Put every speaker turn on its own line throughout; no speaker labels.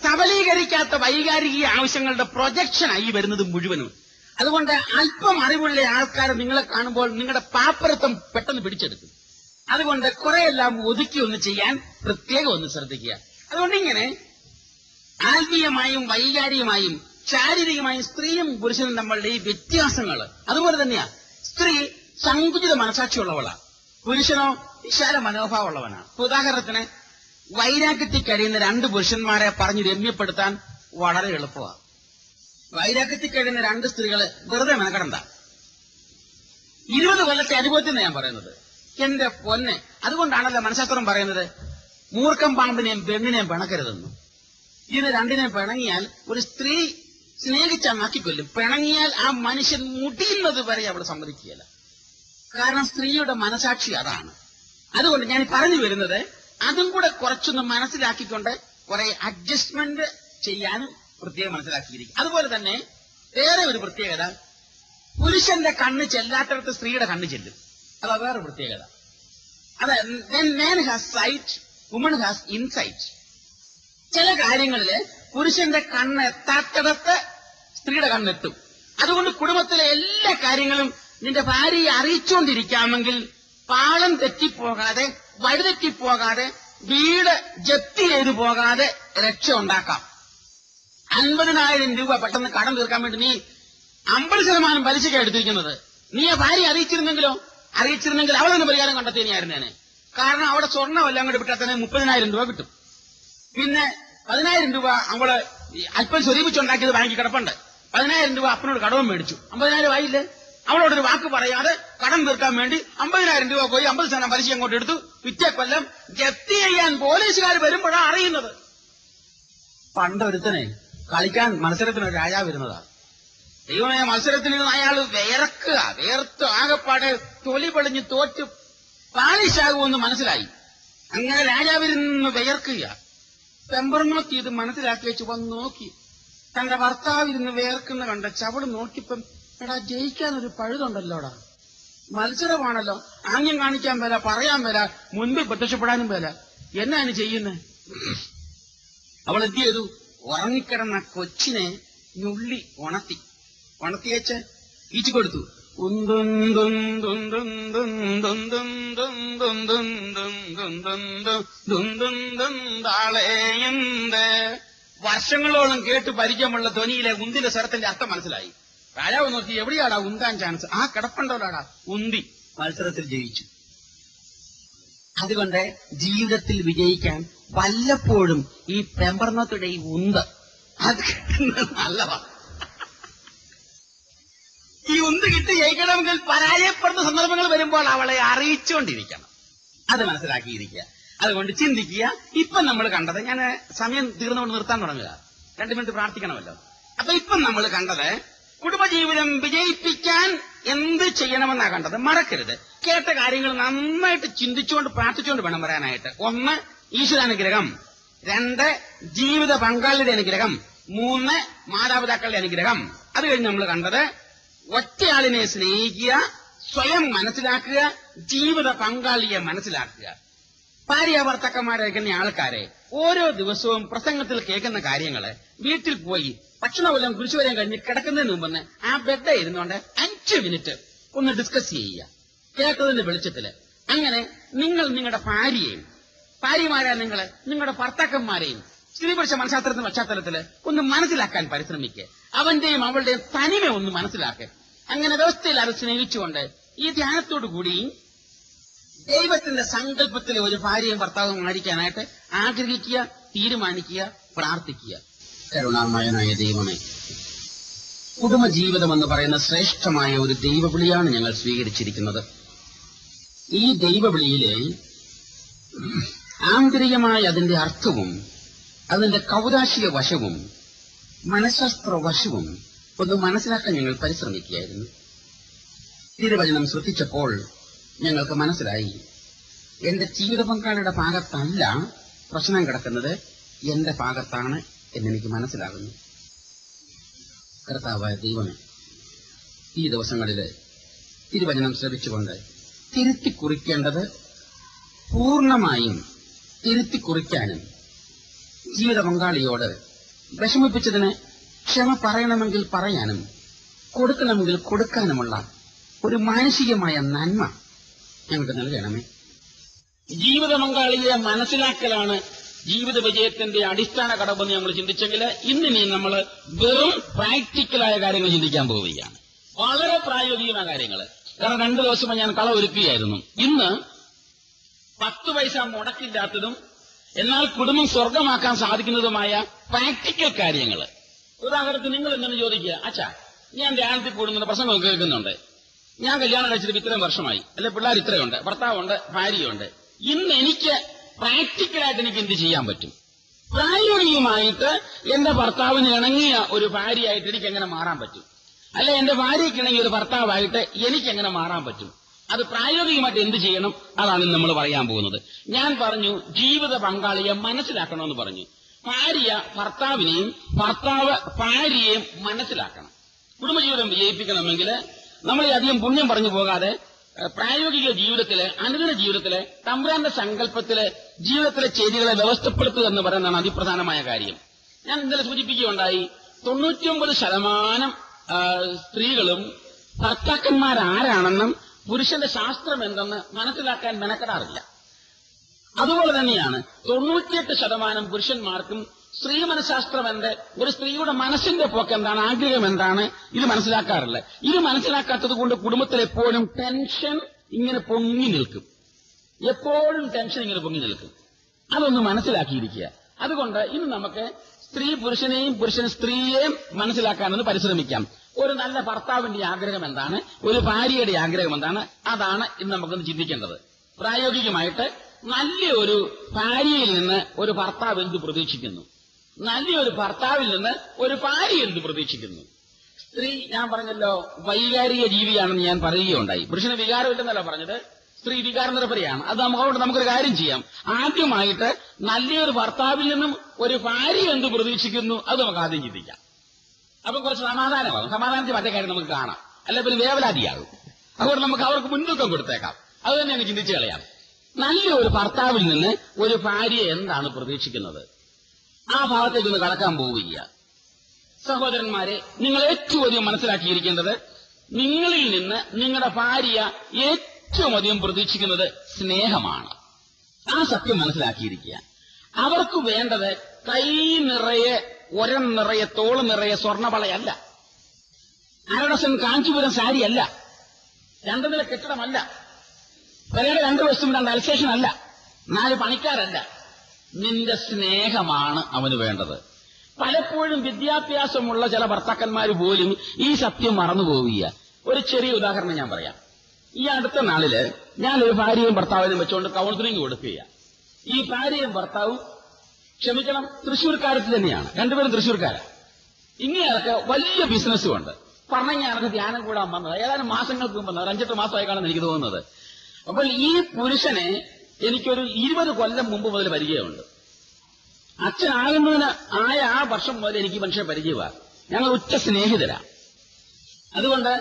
സബലീകരിക്കാത്ത വൈകാരിക ആവശ്യങ്ങളുടെ പ്രൊജക്ഷനായി വരുന്നത് മുഴുവനും. അതുകൊണ്ട് അല്പം അറിവുള്ള ആൾക്കാരെ നിങ്ങളെ കാണുമ്പോൾ നിങ്ങളുടെ പാപ്പരത്വം പെട്ടെന്ന് പിടിച്ചെടുക്കും. അതുകൊണ്ട് കുറെയെല്ലാം ഒതുക്കി ഒന്ന് ചെയ്യാൻ പ്രത്യേകം ഒന്ന് ശ്രദ്ധിക്കുക. അതുകൊണ്ട് ഇങ്ങനെ ആത്മീയമായും വൈകാരികമായും ശാരീരികമായും സ്ത്രീയും പുരുഷനും നമ്മളുടെ ഈ വ്യത്യാസങ്ങൾ അതുപോലെ തന്നെയാ. സ്ത്രീ സങ്കുചിത മനസാക്ഷിയുള്ളവളാണ്, പുരുഷനോ വിശാല മനോഭാവമുള്ളവനാണ്. ഉദാഹരണത്തിന് വൈരാഗ്യത്തിൽ കഴിയുന്ന രണ്ട് പുരുഷന്മാരെ പറഞ്ഞ് രമ്യപ്പെടുത്താൻ വളരെ എളുപ്പമാണ്. വൈരാഗ്യത്തിൽ കഴിയുന്ന രണ്ട് സ്ത്രീകള് വെറുതെ മെനക്കെടണ്ട. 20 കൊല്ലത്തെ അനുഭവത്തിൽ നിന്ന് ഞാൻ പറയുന്നത്. എന്റെ പൊന്നെ, അതുകൊണ്ടാണല്ലോ മനഃശാസ്ത്രം പറയുന്നത് മൂർഖം പാമ്പിനെയും പെണ്ണിനെയും പിണക്കരുതെന്നു. ഇതിന് രണ്ടിനെയും പിണങ്ങിയാൽ ഒരു സ്ത്രീ സ്നേഹിച്ചാൽ നക്കിക്കൊല്ലും. പിണങ്ങിയാൽ ആ മനുഷ്യൻ മുടിയുന്നത് വരെ അവൾ സമ്മതിക്കുകയില്ല. കാരണം സ്ത്രീയുടെ മനസാക്ഷി അതാണ്. അതുകൊണ്ട് ഞാൻ പറഞ്ഞു വരുന്നത് അതും കൂടെ കുറച്ചൊന്ന് മനസ്സിലാക്കിക്കൊണ്ട് കുറെ അഡ്ജസ്റ്റ്മെന്റ് ചെയ്യാനും പ്രത്യേകം മനസ്സിലാക്കിയിരിക്കും. അതുപോലെ തന്നെ വേറെ ഒരു പ്രത്യേകത, പുരുഷന്റെ കണ്ണ് ചെല്ലാത്തടത്ത് സ്ത്രീയുടെ കണ്ണ് ചെല്ലും. അതാ വേറെ പ്രത്യേകത. അത് man has sight, woman has insight. ചില കാര്യങ്ങളില് പുരുഷന്റെ കണ്ണ് എത്താത്തിടത്ത് സ്ത്രീയുടെ കണ്ണെത്തും. അതുകൊണ്ട് കുടുംബത്തിലെ എല്ലാ കാര്യങ്ങളും നിന്റെ ഭാര്യയെ അറിയിച്ചുകൊണ്ടിരിക്കാമെങ്കിൽ പാളം തെറ്റിപ്പോകാതെ വഴിതെറ്റിപ്പോകാതെ വീട് ജപ്തി ചെയ്തു പോകാതെ രക്ഷ ഉണ്ടാക്കാം. 50,000 രൂപ പെട്ടെന്ന് കടം തീർക്കാൻ വേണ്ടി നീ 50% പലിശയ്ക്ക് എടുത്തിരിക്കുന്നത്. നീ ആ ഭാര്യ അറിയിച്ചിരുന്നെങ്കിൽ അവളൊന്ന് പരിഹാരം കണ്ടെത്തിയായിരുന്നേനെ. കാരണം അവിടെ സ്വർണ്ണമെല്ലാം കൂടെ വിട്ടാൽ തന്നെ 30,000 രൂപ കിട്ടും. പിന്നെ 10,000 രൂപ അവള് അല്പം സ്വരൂപിച്ചുണ്ടാക്കിയത് ബാങ്കിൽ കിടപ്പുണ്ട്. 10,000 രൂപ അപ്പനോട് കടവും മേടിച്ചു. 50,000 ആയില്ലേ? അവളോടൊരു വാക്ക് പറയാതെ കടം തീർക്കാൻ വേണ്ടി 50,000 രൂപ പോയി 50% പലിശ അങ്ങോട്ട് എടുത്തു. പിറ്റേ കൊല്ലം ജപ്തി ചെയ്യാൻ പോലീസുകാർ വരുമ്പോഴാണ് അറിയുന്നത്. പണ്ടൊരുത്തനെ കളിക്കാൻ മത്സരത്തിന് രാജാവ് വരുന്നതാ. ദൈവമേ, മത്സരത്തിൽ നിന്ന് അയാൾ വേർത്ത് ആകെപ്പാടെ തൊലി പൊളിഞ്ഞ് തോറ്റ് പാലിശാകുമെന്ന് മനസ്സിലായി. അങ്ങനെ രാജാവിരുന്ന് വിയർക്കുക. പെമ്പർനോക്കി ഇത് മനസ്സിലാക്കി വെച്ച് വന്ന് നോക്കി. തന്റെ ഭർത്താവിരുന്ന് വേർക്കുന്ന കണ്ട ചവള് നോക്കിപ്പം, എടാ ജയിക്കാനൊരു പഴുതുണ്ടല്ലോടാ, മത്സരമാണല്ലോ, ആംഗ്യം കാണിക്കാൻ മേല, പറയാൻ മേല, മുൻപിൽ പ്രത്യക്ഷപ്പെടാനും മേല, എന്നാണ് ചെയ്യുന്നത്? അവൾ എന്ത് ചെയ്തു? ഉറങ്ങിക്കിടന്ന കൊച്ചിനെ ഞുള്ളി ഉണത്തിയേച്ച് ഈച്ചു കൊടുത്തു. വർഷങ്ങളോളം കേട്ട് പരിചയമുള്ള ധ്വനിയിലെ ഉന്തിന്റെ സ്വരത്തിന്റെ അർത്ഥം മനസ്സിലായി. രാജാവ് നോക്കി, എവിടെയാടാ ഉന്താൻ ചാൻസ്? ആ കിടപ്പുണ്ടോടാ, ഉന്തി. മത്സരത്തിൽ ജയിച്ചു. അതുകൊണ്ട് ജീവിതത്തിൽ വിജയിക്കാൻ വല്ലപ്പോഴും ഈ പെമ്പർനോത്തുടെ ഈ ഉന്ത് അത് നല്ലതാ. ഈ ഉന്ത് കിട്ടി ജയിക്കണമെങ്കിൽ പരാജയപ്പെടുന്ന സന്ദർഭങ്ങൾ വരുമ്പോൾ അവളെ അറിയിച്ചുകൊണ്ടിരിക്കണം. അത് മനസ്സിലാക്കിയിരിക്കുക. അതുകൊണ്ട് ചിന്തിക്കുക. ഇപ്പം നമ്മൾ കണ്ടത്, ഞാൻ സമയം തീർന്നുകൊണ്ട് നിർത്താൻ തുടങ്ങുക, 2 മിനിറ്റ് പ്രാർത്ഥിക്കണമല്ലോ. അപ്പൊ ഇപ്പം നമ്മൾ കണ്ടത് കുടുംബജീവിതം വിജയിപ്പിക്കാൻ എന്ത് ചെയ്യണമെന്നാ കണ്ടത്. മറക്കരുത്. കേട്ട കാര്യങ്ങൾ നന്നായിട്ട് ചിന്തിച്ചുകൊണ്ട് പ്രാർത്ഥിച്ചുകൊണ്ട് വേണം വരാനായിട്ട്. 1 ഈശ്വരാനുഗ്രഹം, 2 ജീവിത പങ്കാളിയുടെ അനുഗ്രഹം, 3 മാതാപിതാക്കളുടെ അനുഗ്രഹം. അത് കഴിഞ്ഞ് നമ്മൾ കണ്ടത് ഒറ്റയാളിനെ സ്നേഹിക്കുക, സ്വയം മനസ്സിലാക്കുക, ജീവിത പങ്കാളിയെ മനസ്സിലാക്കുക. ഭാര്യ ഭർത്താക്കന്മാരേക്കുന്ന ആൾക്കാരെ ഓരോ ദിവസവും പ്രസംഗത്തിൽ കേൾക്കുന്ന കാര്യങ്ങള് വീട്ടിൽ പോയി ഭക്ഷണമെല്ലാം കുരിശുവരെയും കഴിഞ്ഞ് കിടക്കുന്നതിന് മുമ്പ് ആ ബെഡ് ഇരുന്നുകൊണ്ട് 5 മിനിറ്റ് ഒന്ന് ഡിസ്കസ് ചെയ്യുക, കേട്ടതിന്റെ വെളിച്ചത്തില്. അങ്ങനെ നിങ്ങൾ നിങ്ങളുടെ ഭാര്യമാരാ നിങ്ങളുടെ ഭർത്താക്കന്മാരെയും സ്ത്രീ പുരുഷ മനഃശാസ്ത്രത്തിന്റെ പശ്ചാത്തലത്തില് ഒന്ന് മനസ്സിലാക്കാൻ പരിശ്രമിക്കുക. അവന്റെയും അവളുടെയും തനിമ ഒന്ന് മനസ്സിലാക്കുക. അങ്ങനെ വ്യവസ്ഥയിൽ അത് സ്നേഹിച്ചുകൊണ്ട് ഈ ധ്യാനത്തോടുകൂടി ദൈവത്തിന്റെ സങ്കല്പത്തിലെ ഒരു ഭാര്യയും ഭർത്താവും ആയിരിക്കാനായിട്ട് ആഗ്രഹിക്കുക, തീരുമാനിക്കുക, പ്രാർത്ഥിക്കുക. കരുണാമയനായ ദൈവമേ, കുടുംബജീവിതം എന്ന് പറയുന്ന ശ്രേഷ്ഠമായ ഒരു ദൈവവിളിയാണ് ഞങ്ങൾ സ്വീകരിച്ചിരിക്കുന്നത്. ഈ ദൈവവിളിയിലെ ആന്തരികമായ അതിന്റെ അർത്ഥവും അതിന്റെ കൗരാശിക വശവും മനഃശാസ്ത്ര വശവും ഒന്ന് മനസ്സിലാക്കാൻ ഞങ്ങൾ പരിശ്രമിക്കുകയായിരുന്നു. തിരുവചനം ശ്രദ്ധിച്ചപ്പോൾ ഞങ്ങൾക്ക് മനസ്സിലായി, എന്റെ ജീവിത പങ്കാളിയുടെ ഭാഗത്തല്ല പ്രശ്നം കിടക്കുന്നത്, എന്റെ ഭാഗത്താണ് എന്നെനിക്ക് മനസ്സിലാകുന്നു. കർത്താവായ ദൈവമേ, ഈ ദിവസങ്ങളിൽ തിരുവചനം ശ്രവിച്ചുകൊണ്ട് തിരുത്തിക്കുറിക്കേണ്ടത് പൂർണ്ണമായും തിരുത്തിക്കുറിക്കാനും ജീവിത പങ്കാളിയോട് വിഷമിപ്പിച്ചതിന് ക്ഷമ പറയണമെങ്കിൽ പറയാനും കൊടുക്കണമെങ്കിൽ കൊടുക്കാനുമുള്ള ഒരു മാനസികമായ നന്മ ഞങ്ങൾക്ക് നൽകണമേ. ജീവിത പങ്കാളിയെ മനസ്സിലാക്കലാണ് ജീവിത വിജയത്തിന്റെ അടിസ്ഥാന ഘടകമെന്ന് നമ്മൾ ചിന്തിച്ചെങ്കിൽ ഇന്നിനി നമ്മൾ വെറും പ്രാക്ടിക്കലായ കാര്യങ്ങൾ ചിന്തിക്കാൻ പോവുകയാണ്. വളരെ പ്രായോഗികമായ കാര്യങ്ങൾ. കാരണം 2 ദിവസം ഞാൻ കള ഒരുക്കുകയായിരുന്നു. ഇന്ന് 10 പൈസ മുടക്കില്ലാത്തതും എന്നാൽ കുടുംബം സ്വർഗമാക്കാൻ സാധിക്കുന്നതുമായ പ്രാക്ടിക്കൽ കാര്യങ്ങൾ. ഉദാഹരണത്തിന് നിങ്ങൾ എന്തെന്ന് ചോദിക്കുക, അച്ഛാ ഞാൻ ധ്യാനത്തിൽ കൂടുന്ന പ്രസംഗം കേൾക്കുന്നുണ്ട്, ഞാൻ കല്യാണം കഴിച്ചിട്ട് ഇത്രയും വർഷമായി, അല്ലെ പിള്ളേർ ഇത്രയുണ്ട്, ഭർത്താവുണ്ട്, ഭാര്യയുണ്ട്, ഇന്ന് എനിക്ക് പ്രാക്ടിക്കലായിട്ട് എനിക്ക് എന്ത് ചെയ്യാൻ പറ്റും? പ്രായോഗികമായിട്ട് എന്റെ ഭർത്താവിന് ഇണങ്ങിയ ഒരു ഭാര്യയായിട്ട് എനിക്ക് എങ്ങനെ മാറാൻ പറ്റും? അല്ലെ എന്റെ ഭാര്യയ്ക്ക് ഇണങ്ങിയ ഒരു ഭർത്താവായിട്ട് എനിക്ക് എങ്ങനെ മാറാൻ പറ്റും? അത് പ്രായോഗികമായിട്ട് എന്ത് ചെയ്യണം? അതാണ് നമ്മൾ പറയാൻ പോകുന്നത്. ഞാൻ പറഞ്ഞു ജീവിത പങ്കാളിയെ മനസ്സിലാക്കണമെന്ന് പറഞ്ഞു. ഭാര്യ ഭർത്താവിനെയും ഭർത്താവ് ഭാര്യയെയും മനസ്സിലാക്കണം. കുടുംബജീവിതം വിജയിപ്പിക്കണമെങ്കിൽ നമ്മൾ അധികം പുണ്യം പറഞ്ഞു പോകാതെ പ്രായോഗിക ജീവിതത്തിലെ അനുദിന ജീവിതത്തിലെ തമ്പുരാന്റെ സങ്കല്പത്തിലെ ജീവിതത്തിലെ ചെയ്തികളെ വ്യവസ്ഥപ്പെടുത്തുക എന്ന് പറയുന്നതാണ് അതിപ്രധാനമായ കാര്യം. ഞാൻ ഇന്നലെ സൂചിപ്പിക്കുകയുണ്ടായി, 99% സ്ത്രീകളും ഭർത്താക്കന്മാരാരാണെന്നും പുരുഷന്റെ ശാസ്ത്രം എന്തെന്ന് മനസ്സിലാക്കാൻ മെനക്കെടാറില്ല. അതുപോലെ തന്നെയാണ് 98% പുരുഷന്മാർക്കും സ്ത്രീ മനഃശാസ്ത്രം എന്ത്, ഒരു സ്ത്രീയുടെ മനസ്സിന്റെ പോക്ക് എന്താണ്, ആഗ്രഹം എന്താണ്, ഇത് മനസ്സിലാക്കാറില്ല. ഇത് മനസ്സിലാക്കാത്തത് കൊണ്ട് കുടുംബത്തിൽ എപ്പോഴും ടെൻഷൻ ഇങ്ങനെ പൊങ്ങി നിൽക്കും. എപ്പോഴും ടെൻഷൻ ഇങ്ങനെ പൊങ്ങി നിൽക്കും. അതൊന്ന് മനസ്സിലാക്കിയിരിക്കുക. അതുകൊണ്ട് ഇന്ന് നമുക്ക് സ്ത്രീ പുരുഷനെയും പുരുഷൻ സ്ത്രീയെയും മനസ്സിലാക്കാനൊന്ന് പരിശ്രമിക്കാം. ഒരു നല്ല ഭർത്താവിന്റെ ആഗ്രഹം എന്താണ്, ഒരു ഭാര്യയുടെ ആഗ്രഹം എന്താണ്, അതാണ് ഇന്ന് നമുക്കൊന്ന് ചിന്തിക്കേണ്ടത്. പ്രായോഗികമായിട്ട് നല്ലൊരു ഭാര്യയിൽ നിന്ന് ഒരു ഭർത്താവ് എന്ത് പ്രതീക്ഷിക്കുന്നു, നല്ലൊരു ഭർത്താവിൽ നിന്ന് ഒരു ഭാര്യ എന്ത് പ്രതീക്ഷിക്കുന്നു? സ്ത്രീ, ഞാൻ പറഞ്ഞല്ലോ, വൈകാരിക ജീവിയാണെന്ന് ഞാൻ പറയുകയുണ്ടായി. പുരുഷന് വികാരമില്ലെന്നല്ല പറഞ്ഞത്, സ്ത്രീ വികാരനിർഭരയാണ്. അത് അതുകൊണ്ട് നമുക്കൊരു കാര്യം ചെയ്യാം. ആദ്യമായിട്ട് നല്ലൊരു ഭർത്താവിൽ നിന്നും ഒരു ഭാര്യ എന്ത് പ്രതീക്ഷിക്കുന്നു അത് നമുക്ക് ആദ്യം ചിന്തിക്കാം. അപ്പൊ കുറച്ച് സമാധാനമാകും. സമാധാനത്തിൽ മറ്റേ കാര്യം നമുക്ക് കാണാം, അല്ലെ പിന്നെ വേവലാതിയാകും. അതുകൊണ്ട് നമുക്ക് അവർക്ക് മുൻതൂക്കം കൊടുത്തേക്കാം. അത് തന്നെ അങ്ങ് ചിന്തിച്ചു കളയാം. നല്ലൊരു ഭർത്താവിൽ നിന്ന് ഒരു ഭാര്യ എന്താണ് പ്രതീക്ഷിക്കുന്നത്? ആ ഭാഗത്തേക്കൊന്ന് കടക്കാൻ പോവുക. സഹോദരന്മാരെ, നിങ്ങൾ ഏറ്റവും അധികം മനസ്സിലാക്കിയിരിക്കേണ്ടത്, നിങ്ങളിൽ നിന്ന് നിങ്ങളുടെ ഭാര്യ ഏറ്റവും അധികം പ്രതീക്ഷിക്കുന്നത് സ്നേഹമാണ്. ആ സത്യം മനസ്സിലാക്കിയിരിക്കുക. അവർക്ക് വേണ്ടത് കൈ നിറയെ, ഒരം നിറയെ, തോള് നിറയെ സ്വർണ്ണവളയല്ല, അരഡസൻ കാഞ്ചീപുരം സാരിയല്ല, 2 നില കെട്ടിടമല്ല, പെരയുടെ 2 വശത്തും 2 അൽസേഷൻ അല്ല, 4 പണിക്കാരല്ല. നിന്റെ സ്നേഹമാണ് അവന് വേണ്ടത്. പലപ്പോഴും വിദ്യാഭ്യാസമുള്ള ചില ഭർത്താക്കന്മാർ പോലും ഈ സത്യം മറന്നുപോവുക. ഒരു ചെറിയ ഉദാഹരണം ഞാൻ പറയാം. ഈ അടുത്ത നാളില് ഞാനൊരു ഭാര്യയും ഭർത്താവിനും വെച്ചുകൊണ്ട് കൗൺസിലിംഗ് കൊടുക്കുക. ഈ ഭാര്യയും ഭർത്താവും, ക്ഷമിക്കണം, തൃശ്ശൂർക്കാരത്തിൽ തന്നെയാണ്, 2 പേരും തൃശ്ശൂർക്കാരാണ്. ഇങ്ങനെയൊക്കെ വലിയ ബിസിനസ്സും ഉണ്ട്. പറഞ്ഞ ഞാനൊക്കെ ധ്യാനം കൂടാൻ വന്നത് ഏതാനും മാസങ്ങൾക്ക് മുമ്പ്, 5-8 മാസമായി കാണുമെന്ന് എനിക്ക് തോന്നുന്നത്. അപ്പോൾ ഈ പുരുഷനെ എനിക്കൊരു 20 കൊല്ലം മുമ്പ് മുതൽ പരിചയമുണ്ട്. അച്ഛനാകുന്നതിന് ആ വർഷം മുതൽ എനിക്ക് മനുഷ്യ പരിചയമാണ്. ഞങ്ങൾ ഉറ്റ സ്നേഹിതരാണ്. അതുകൊണ്ട്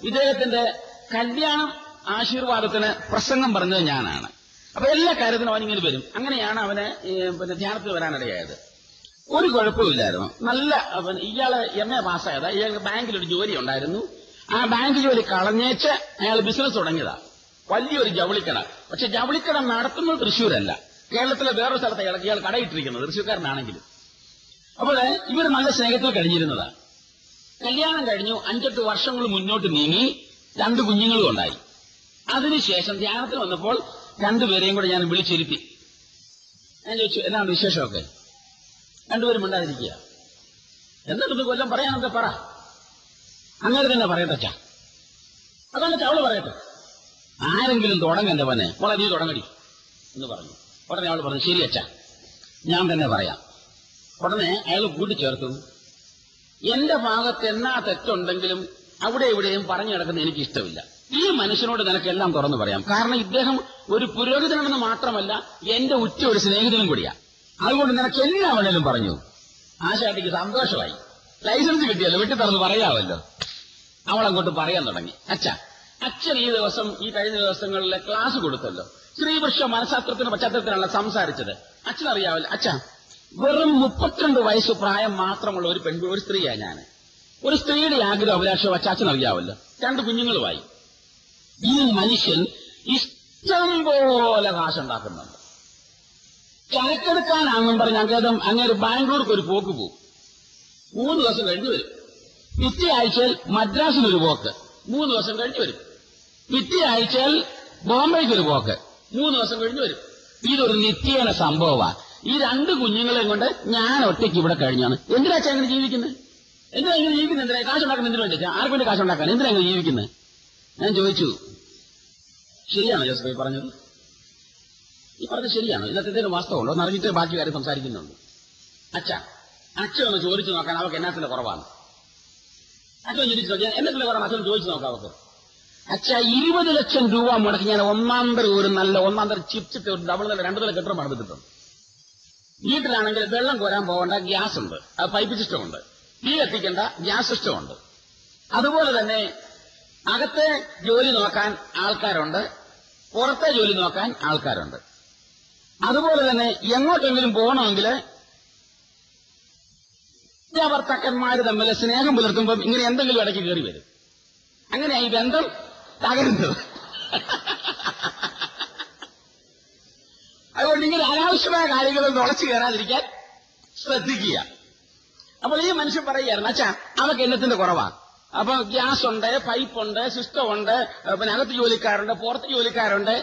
ഇദ്ദേഹത്തിന്റെ കല്യാണം ആശീർവാദത്തിന് പ്രസംഗം പറഞ്ഞത് ഞാനാണ്. അപ്പൊ എല്ലാ കാര്യത്തിനും അവനിങ്ങനെ വരും. അങ്ങനെയാണ് അവന് പിന്നെ ധ്യാനത്തിൽ വരാനിടയായത്. ഒരു കുഴപ്പമില്ലായിരുന്നു. നല്ല ഇയാള് MA പാസ്സായതാ. ഇയാൾക്ക് ബാങ്കിലൊരു ജോലി ഉണ്ടായിരുന്നു. ആ ബാങ്ക് ജോലി കളഞ്ഞേച്ച് അയാൾ ബിസിനസ് തുടങ്ങിയതാ, വലിയൊരു ജവളിക്കട. പക്ഷെ ജവളിക്കട നടത്തുന്നത് തൃശ്ശൂരല്ല, കേരളത്തിലെ വേറൊരു സ്ഥലത്ത് ഇയാൾ കടയിട്ടിരിക്കുന്നത്, തൃശ്ശൂർക്കാരനാണെങ്കിലും. അപ്പോൾ ഇവർ നല്ല സ്നേഹത്തിൽ കഴിഞ്ഞിരുന്നതാ. കല്യാണം കഴിഞ്ഞു 5-8 വർഷങ്ങൾ മുന്നോട്ട് നീങ്ങി 2 കുഞ്ഞുങ്ങളും ഉണ്ടായി. അതിനുശേഷം ധ്യാനത്തിൽ വന്നപ്പോൾ 2 പേരെയും കൂടെ ഞാൻ വിളിച്ചിരുത്തി. ഞാൻ ചോദിച്ചു, എന്താണ് വിശേഷമൊക്കെ? 2 പേരും മിണ്ടാതിരിക്കുക. എന്നിട്ട് കൊല്ലം പറയാനൊക്കെ പറ. അങ്ങനെ തന്നെ പറയട്ടെ അച്ഛാ. അതല്ല അവള് പറയട്ടെ. ആരെങ്കിലും തുടങ്ങന്റെ പനെ മോളെ നീ തുടങ്ങടി എന്ന് പറഞ്ഞു. ഉടനെ അവൾ പറഞ്ഞു, ശരി അച്ഛാ, ഞാൻ തന്നെ പറയാം. ഉടനെ അയാൾ കൂട്ടിച്ചേർത്തു, എന്റെ ഭാഗത്ത് എന്നാ തെറ്റുണ്ടെങ്കിലും അവിടെ ഇവിടെയും പറഞ്ഞു കിടക്കുന്ന എനിക്ക് ഇഷ്ടമില്ല. ഈ മനുഷ്യനോട് നിനക്കെല്ലാം തുറന്നു പറയാം. കാരണം ഇദ്ദേഹം ഒരു പുരോഹിതനാണെന്ന് മാത്രമല്ല എന്റെ ഉറ്റ ഒരു സ്നേഹിതനും കൂടിയാ. അതുകൊണ്ട് നിനക്ക് എല്ലാ വേണേലും പറഞ്ഞു. ആശാട്ടിക്ക് സന്തോഷമായി. ലൈസൻസ് കിട്ടിയല്ലോ, വീട്ടിൽ തുറന്ന് പറയാമല്ലോ. അവളങ്ങോട്ട് പറയാൻ തുടങ്ങി. അച്ഛൻ ഈ കഴിഞ്ഞ ദിവസങ്ങളിലെ ക്ലാസ് കൊടുത്തല്ലോ, സ്ത്രീപുരുഷ മനഃശാസ്ത്രത്തിന്റെ പശ്ചാത്തലത്തിലാണ് സംസാരിച്ചത്. അച്ഛനറിയാവല്ലോ. വെറും 32 വയസ്സ് പ്രായം മാത്രമുള്ള ഒരു സ്ത്രീയാണ് ഞാൻ. ഒരു സ്ത്രീയുടെ ആഗ്രഹം അഭിലാഷം അച്ചാച്ചൻ അറിയാവല്ലോ, 2 കുഞ്ഞുങ്ങളുമായി. ഈ മനുഷ്യൻ ഇഷ്ടം പോലെ കാശുണ്ടാക്കുന്നുണ്ട്. ചരക്കെടുക്കാനാണെന്നും പറഞ്ഞ് അങ്ങേര് ബാംഗ്ലൂർക്ക് ഒരു പോക്ക് പോകും. 3 ദിവസം കഴിഞ്ഞ് വരും. പിറ്റേ ആഴ്ചയിൽ മദ്രാസിനൊരു പോക്ക്, 3 ദിവസം കഴിഞ്ഞ് വരും. പിറ്റേ ആഴ്ചയിൽ ബോംബെക്ക് ഒരു പോക്ക്, 3 ദിവസം കഴിഞ്ഞ് വരും. ഇതൊരു നിത്യേന സംഭവമാണ്. ഈ 2 കുഞ്ഞുങ്ങളെയും കൊണ്ട് ഞാൻ ഒറ്റയ്ക്ക് ഇവിടെ കഴിഞ്ഞാണ്. എന്തിനാ അങ്ങനെ ജീവിക്കുന്നത്? എന്തിനാ ഇങ്ങനെ ജീവിക്കുന്നത്? എന്തിനാ കാശുണ്ടാക്കുന്നത്? എന്തിനു വേണ്ടി? ആർക്ക് വേണ്ടി കാശുണ്ടാക്കാൻ? എന്തിനാ അങ്ങനെ ജീവിക്കുന്നത്? ഞാൻ ചോദിച്ചു, ശരിയാണോ ജോസഫ് പറഞ്ഞത്? ഈ പറഞ്ഞത് ശരിയാണോ? ഇതിനകത്ത് എന്തെങ്കിലും വാസ്തവമുണ്ടോ? ഒന്ന് അറിഞ്ഞിട്ട് ബാക്കി കാര്യം സംസാരിക്കുന്നുണ്ട്. അച്ഛൻ ഒന്ന് ചോദിച്ചു നോക്കാൻ അവർക്ക് എന്നാത്തിന്റെ കുറവാണ്. അച്ഛൻ ചോദിച്ചു നോക്കിയാൽ എന്നത്തിന്റെ കുറവാണ്. അച്ഛൻ ചോദിച്ചു നോക്കാം അവർക്ക്. 20 ലക്ഷം രൂപ മുടക്കി ഞാൻ ഒന്നാന്തര ചിപ്സിട്ട് ഒരു ഡബിൾ നില 2 നില കെട്ടിടം പണിതിട്ടുണ്ട്. വീട്ടിലാണെങ്കിൽ വെള്ളം കോരാൻ പോകേണ്ട ഗ്യാസ് ഉണ്ട്, പൈപ്പ് സിസ്റ്റം ഉണ്ട്. തീ കത്തിക്കേണ്ട ഗ്യാസ് സിസ്റ്റം ഉണ്ട്. അതുപോലെ തന്നെ അകത്തെ ജോലി നോക്കാൻ ആൾക്കാരുണ്ട്, പുറത്തെ ജോലി നോക്കാൻ ആൾക്കാരുണ്ട്. അതുപോലെ തന്നെ എങ്ങോട്ടെങ്കിലും പോകണമെങ്കിൽ ഭർത്താക്കന്മാര് തമ്മിൽ സ്നേഹം പുലർത്തുമ്പോൾ ഇങ്ങനെ എന്തെങ്കിലും ഇടയ്ക്ക് കയറി വരും. അങ്ങനെ ഈ ബന്ധം തകരുന്നത്. അതുകൊണ്ട് ഇങ്ങനെ അനാവശ്യമായ കാര്യങ്ങളിൽ തുളച്ചു കയറാതിരിക്കാൻ ശ്രദ്ധിക്കുക. അപ്പോൾ ഈ മനുഷ്യൻ പറയുകയായിരുന്നു, അവർക്ക് എണ്ണത്തിന്റെ കുറവാണ്. അപ്പൊ ഗ്യാസ് ഉണ്ട്, പൈപ്പുണ്ട്, സിസ്റ്റം ഉണ്ട്, പിന്നെ അകത്ത് ജോലിക്കാരുണ്ട്, പുറത്ത് ജോലിക്കാരുണ്ട്.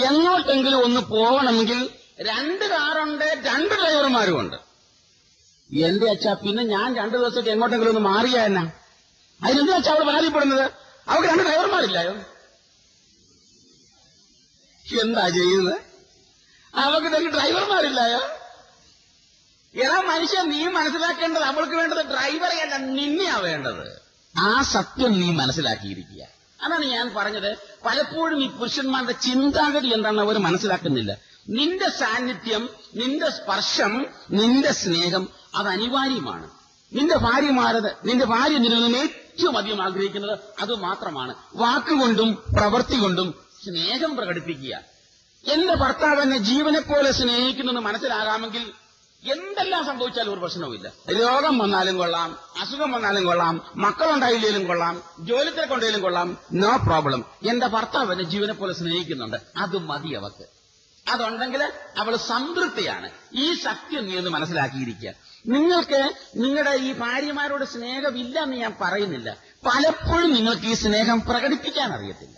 എങ്ങോട്ടെങ്കിലും ഒന്ന് പോകണമെങ്കിൽ 2 കാറുണ്ട്, 2 ഡ്രൈവർമാരും ഉണ്ട്. എന്റെ പിന്നെ ഞാൻ 2 ദിവസത്തേക്ക് എങ്ങോട്ടെങ്കിലും ഒന്ന് മാറിയ എന്നാ? അതിനെന്താ അവൾ പരാതിപ്പെടുന്നത്? അവർക്ക് 2 ഡ്രൈവർമാരില്ലായോ? എന്താ ചെയ്യുന്നത്? അവർക്ക് 2 ഡ്രൈവർമാരില്ലായോ? ഏതാ മനുഷ്യൻ, നീ മനസ്സിലാക്കേണ്ടത് അവൾക്ക് വേണ്ടത് ഡ്രൈവറെയല്ല, നിന്നെയാ വേണ്ടത്. ആ സത്യം നീ മനസ്സിലാക്കിയിരിക്കുക. അതാണ് ഞാൻ പറഞ്ഞത്. പലപ്പോഴും ഈ പുരുഷന്മാരുടെ ചിന്താഗതി എന്താണെന്ന് അവർ മനസ്സിലാക്കുന്നില്ല. നിന്റെ സാന്നിധ്യം, നിന്റെ സ്പർശം, നിന്റെ സ്നേഹം അത് അനിവാര്യമാണ്. നിന്റെ ഭാര്യ നിന്നും ഏറ്റവും അധികം ആഗ്രഹിക്കുന്നത് അത് മാത്രമാണ്. വാക്കുകൊണ്ടും പ്രവൃത്തി കൊണ്ടും സ്നേഹം പ്രകടിപ്പിക്കുക. എന്റെ ഭർത്താവ് എന്നെ ജീവനെപ്പോലെ സ്നേഹിക്കുന്നെന്ന് മനസ്സിലാകാമെങ്കിൽ എന്തെല്ലാം സംഭവിച്ചാലും ഒരു പ്രശ്നവുമില്ല. രോഗം വന്നാലും കൊള്ളാം, അസുഖം വന്നാലും കൊള്ളാം, മക്കളുണ്ടായില്ലേലും കൊള്ളാം, ജോലിത്തിരക്കൊണ്ടേലും കൊള്ളാം, നോ പ്രോബ്ലം. എന്റെ ഭർത്താവ് എന്നെ ജീവനെപ്പോലെ സ്നേഹിക്കുന്നുണ്ട്, അത് മതി അവക്ക്. അതുണ്ടെങ്കിൽ അവൾ സംതൃപ്തിയാണ്. ഈ സത്യം നീ ഒന്ന് മനസ്സിലാക്കിയിരിക്കുക. നിങ്ങൾക്ക് നിങ്ങളുടെ ഈ ഭാര്യമാരോട് സ്നേഹമില്ല എന്ന് ഞാൻ പറയുന്നില്ല. പലപ്പോഴും നിങ്ങൾക്ക് ഈ സ്നേഹം പ്രകടിപ്പിക്കാൻ അറിയത്തില്ല.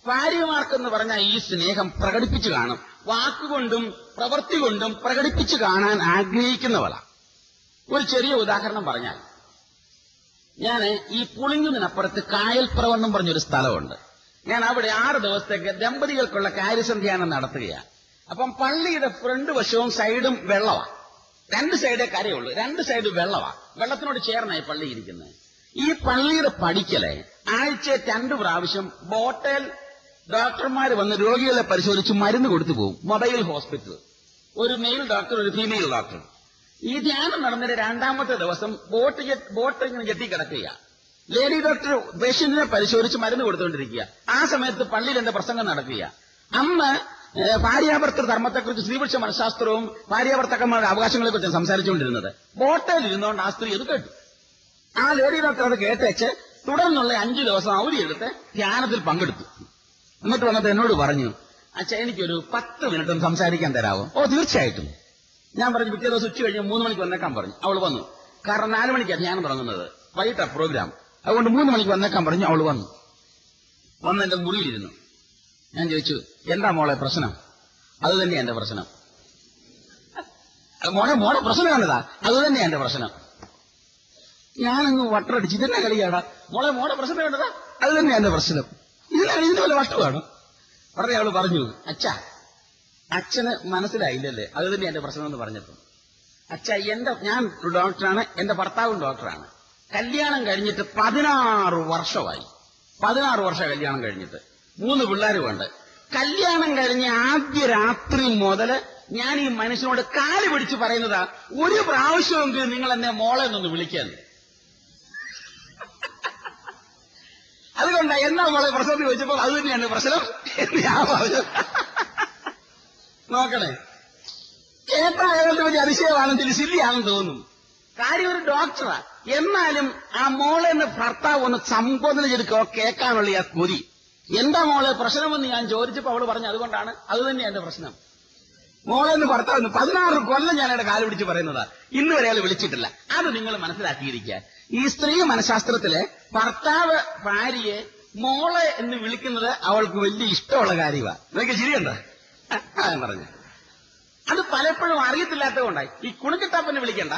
ഭാര്യമാർക്കെന്ന് പറഞ്ഞാൽ ഈ സ്നേഹം പ്രകടിപ്പിച്ചു കാണും. വാക്കുകൊണ്ടും പ്രവൃത്തി കൊണ്ടും പ്രകടിപ്പിച്ചു കാണാൻ ആഗ്രഹിക്കുന്നവളാണ്. ഒരു ചെറിയ ഉദാഹരണം പറഞ്ഞാൽ, ഞാൻ ഈ പുളിങ്ങുന്നതിനപ്പുറത്ത് കായൽപ്പുറമെന്നും പറഞ്ഞൊരു സ്ഥലമുണ്ട്. ഞാൻ അവിടെ 6 ദിവസത്തേക്ക് ദമ്പതികൾക്കുള്ള കാര്യസന്ധ്യാനം നടത്തുകയാണ്. അപ്പം പള്ളിയുടെ ഫ്രണ്ട് വശവും സൈഡും വെള്ളമാണ്. 2 സൈഡേ കരയുള്ളൂ, 2 സൈഡ് വെള്ളമാണ്. വെള്ളത്തിനോട് ചേർന്നായി പള്ളി ഇരിക്കുന്നത്. ഈ പള്ളിയുടെ പടിക്കലെ ആഴ്ച 2 പ്രാവശ്യം ബോട്ടേൽ ഡോക്ടർമാർ വന്ന് രോഗികളെ പരിശോധിച്ച് മരുന്ന് കൊടുത്തു പോകും. മൊബൈൽ ഹോസ്പിറ്റൽ, ഒരു മെയിൽ ഡോക്ടർ, ഒരു ഫീമെയിൽ ഡോക്ടർ. ഈ ധ്യാനം നടന്നതിന്റെ 2ാമത്തെ ദിവസം ബോട്ട് ഇങ്ങനെ കെട്ടിക്കിടക്കുക. ലേഡി ഡോക്ടർ പേഷ്യന്റിനെ പരിശോധിച്ച് മരുന്ന് കൊടുത്തുകൊണ്ടിരിക്കുക. ആ സമയത്ത് പള്ളിയിൽ എന്റെ പ്രസംഗം നടക്കുക. അന്ന് ഭാര്യാഭർത്തൃ ധർമ്മത്തെക്കുറിച്ച് സ്ത്രീപുരുഷ മനഃശാസ്ത്രവും ഭാര്യാഭർത്തക്കന്മാരുടെ അവകാശങ്ങളെക്കുറിച്ച് സംസാരിച്ചുകൊണ്ടിരുന്നത്. ബോട്ടയിൽ ഇരുന്നുകൊണ്ട് ആ സ്ത്രീ അത് കേട്ടു. ആ ലേഡി ഡോക്ടർ അത് കേട്ടേച്ച് തുടർന്നുള്ള 5 ദിവസം അവധിയെടുത്ത് ധ്യാനത്തിൽ പങ്കെടുത്തു. എന്നിട്ട് വന്നിട്ട് എന്നോട് പറഞ്ഞു, എനിക്കൊരു 10 മിനിറ്റ് സംസാരിക്കാൻ തരാമോ? ഓ, തീർച്ചയായിട്ടും. ഞാൻ പറഞ്ഞു, പിറ്റേ ദിവസം ഉച്ച കഴിഞ്ഞ് 3 മണിക്ക് വന്നേക്കാൻ പറഞ്ഞു. അവൾ വന്നു. കാരണം 4 മണിക്കാണ് ധ്യാനം തുടങ്ങുന്നത്, വൈകിട്ടാ പ്രോഗ്രാം. അതുകൊണ്ട് 3 മണിക്ക് വന്നേക്കാൻ പറഞ്ഞു. അവൾ വന്നു എന്റെ മുറിയിലിരുന്നു. ഞാൻ ചോദിച്ചു, എന്താ മോളെ പ്രശ്നം? അത് തന്നെയാ എന്റെ പ്രശ്നം. മോടെ പ്രശ്നം കണ്ടതാ? അത് തന്നെയാ എന്റെ പ്രശ്നം. ഞാനങ്ങ് വട്ടറടിച്ച്, ഇതെന്നെ കളിയാടാ? മോടെ പ്രശ്നം കണ്ടതാ? അത് തന്നെയാ എന്റെ പ്രശ്നം. ഇതിന്റെ വല്ല വട്ടുവാണ്. പറഞ്ഞ അവള് പറഞ്ഞു, അച്ഛന് മനസ്സിലായില്ലല്ലേ, അത് തന്നെ എന്റെ പ്രശ്നം എന്ന് പറഞ്ഞപ്പോ, ഞാൻ ഡോക്ടറാണ്, എന്റെ ഭർത്താവും ഡോക്ടറാണ്. കല്യാണം കഴിഞ്ഞിട്ട് 16 വർഷമായി. 16 വർഷം കല്യാണം കഴിഞ്ഞിട്ട്, 3 പിള്ളേരുമുണ്ട്. കല്യാണം കഴിഞ്ഞ ആദ്യ രാത്രി മുതൽ ഞാൻ ഈ മനുഷ്യനോട് കാല് പിടിച്ച് പറയുന്നതാ, ഒരു പ്രാവശ്യമെങ്കിലും നിങ്ങൾ എന്നെ മോളെ എന്നൊന്ന് വിളിക്കാൻ. അതുകൊണ്ടാ എന്നാ മോളെ പ്രശ്നം ചോദിച്ചപ്പോൾ അത് തന്നെയാണ് പ്രശ്നം എന്ന് ഞാൻ പറഞ്ഞു. നോക്കണേ, കേട്ടായാലും വലിയ അതിശയമാണെങ്കിലും ശരിയാണെന്ന് തോന്നും. കാര്യം ഒരു ഡോക്ടറാ. എന്നാലും ആ മോളെന്ന് ഭർത്താവ് ഒന്ന് സംബോധന ചെയ്ത് കേൾക്കാനുള്ള ആ കൊതി. എന്താ മോളെ പ്രശ്നമെന്ന് ഞാൻ ചോദിച്ചപ്പോ അവള് പറഞ്ഞു അതുകൊണ്ടാണ്. അത് തന്നെയാ എന്റെ പ്രശ്നം. മോളെന്ന് ഭർത്താവ് 16 കൊല്ലം ഞാൻ അയാളുടെ കാല് പിടിച്ച് പറയുന്നതാ. ഇന്ന് വരെ അയാൾ വിളിച്ചിട്ടില്ല. അത് നിങ്ങൾ മനസ്സിലാക്കിയിരിക്കുക. ഈ സ്ത്രീ മനഃശാസ്ത്രത്തില് ഭർത്താവ് ഭാര്യയെ മോളെ എന്ന് വിളിക്കുന്നത് അവൾക്ക് വലിയ ഇഷ്ടമുള്ള കാര്യമാണ്. നിങ്ങൾക്ക് ശരിയുണ്ടോ? ഞാൻ പറഞ്ഞു അത് പലപ്പോഴും അറിയത്തില്ലാത്തതുകൊണ്ടായി. ഈ കുണുക്കിട്ടാപ്പനെ വിളിക്കണ്ട.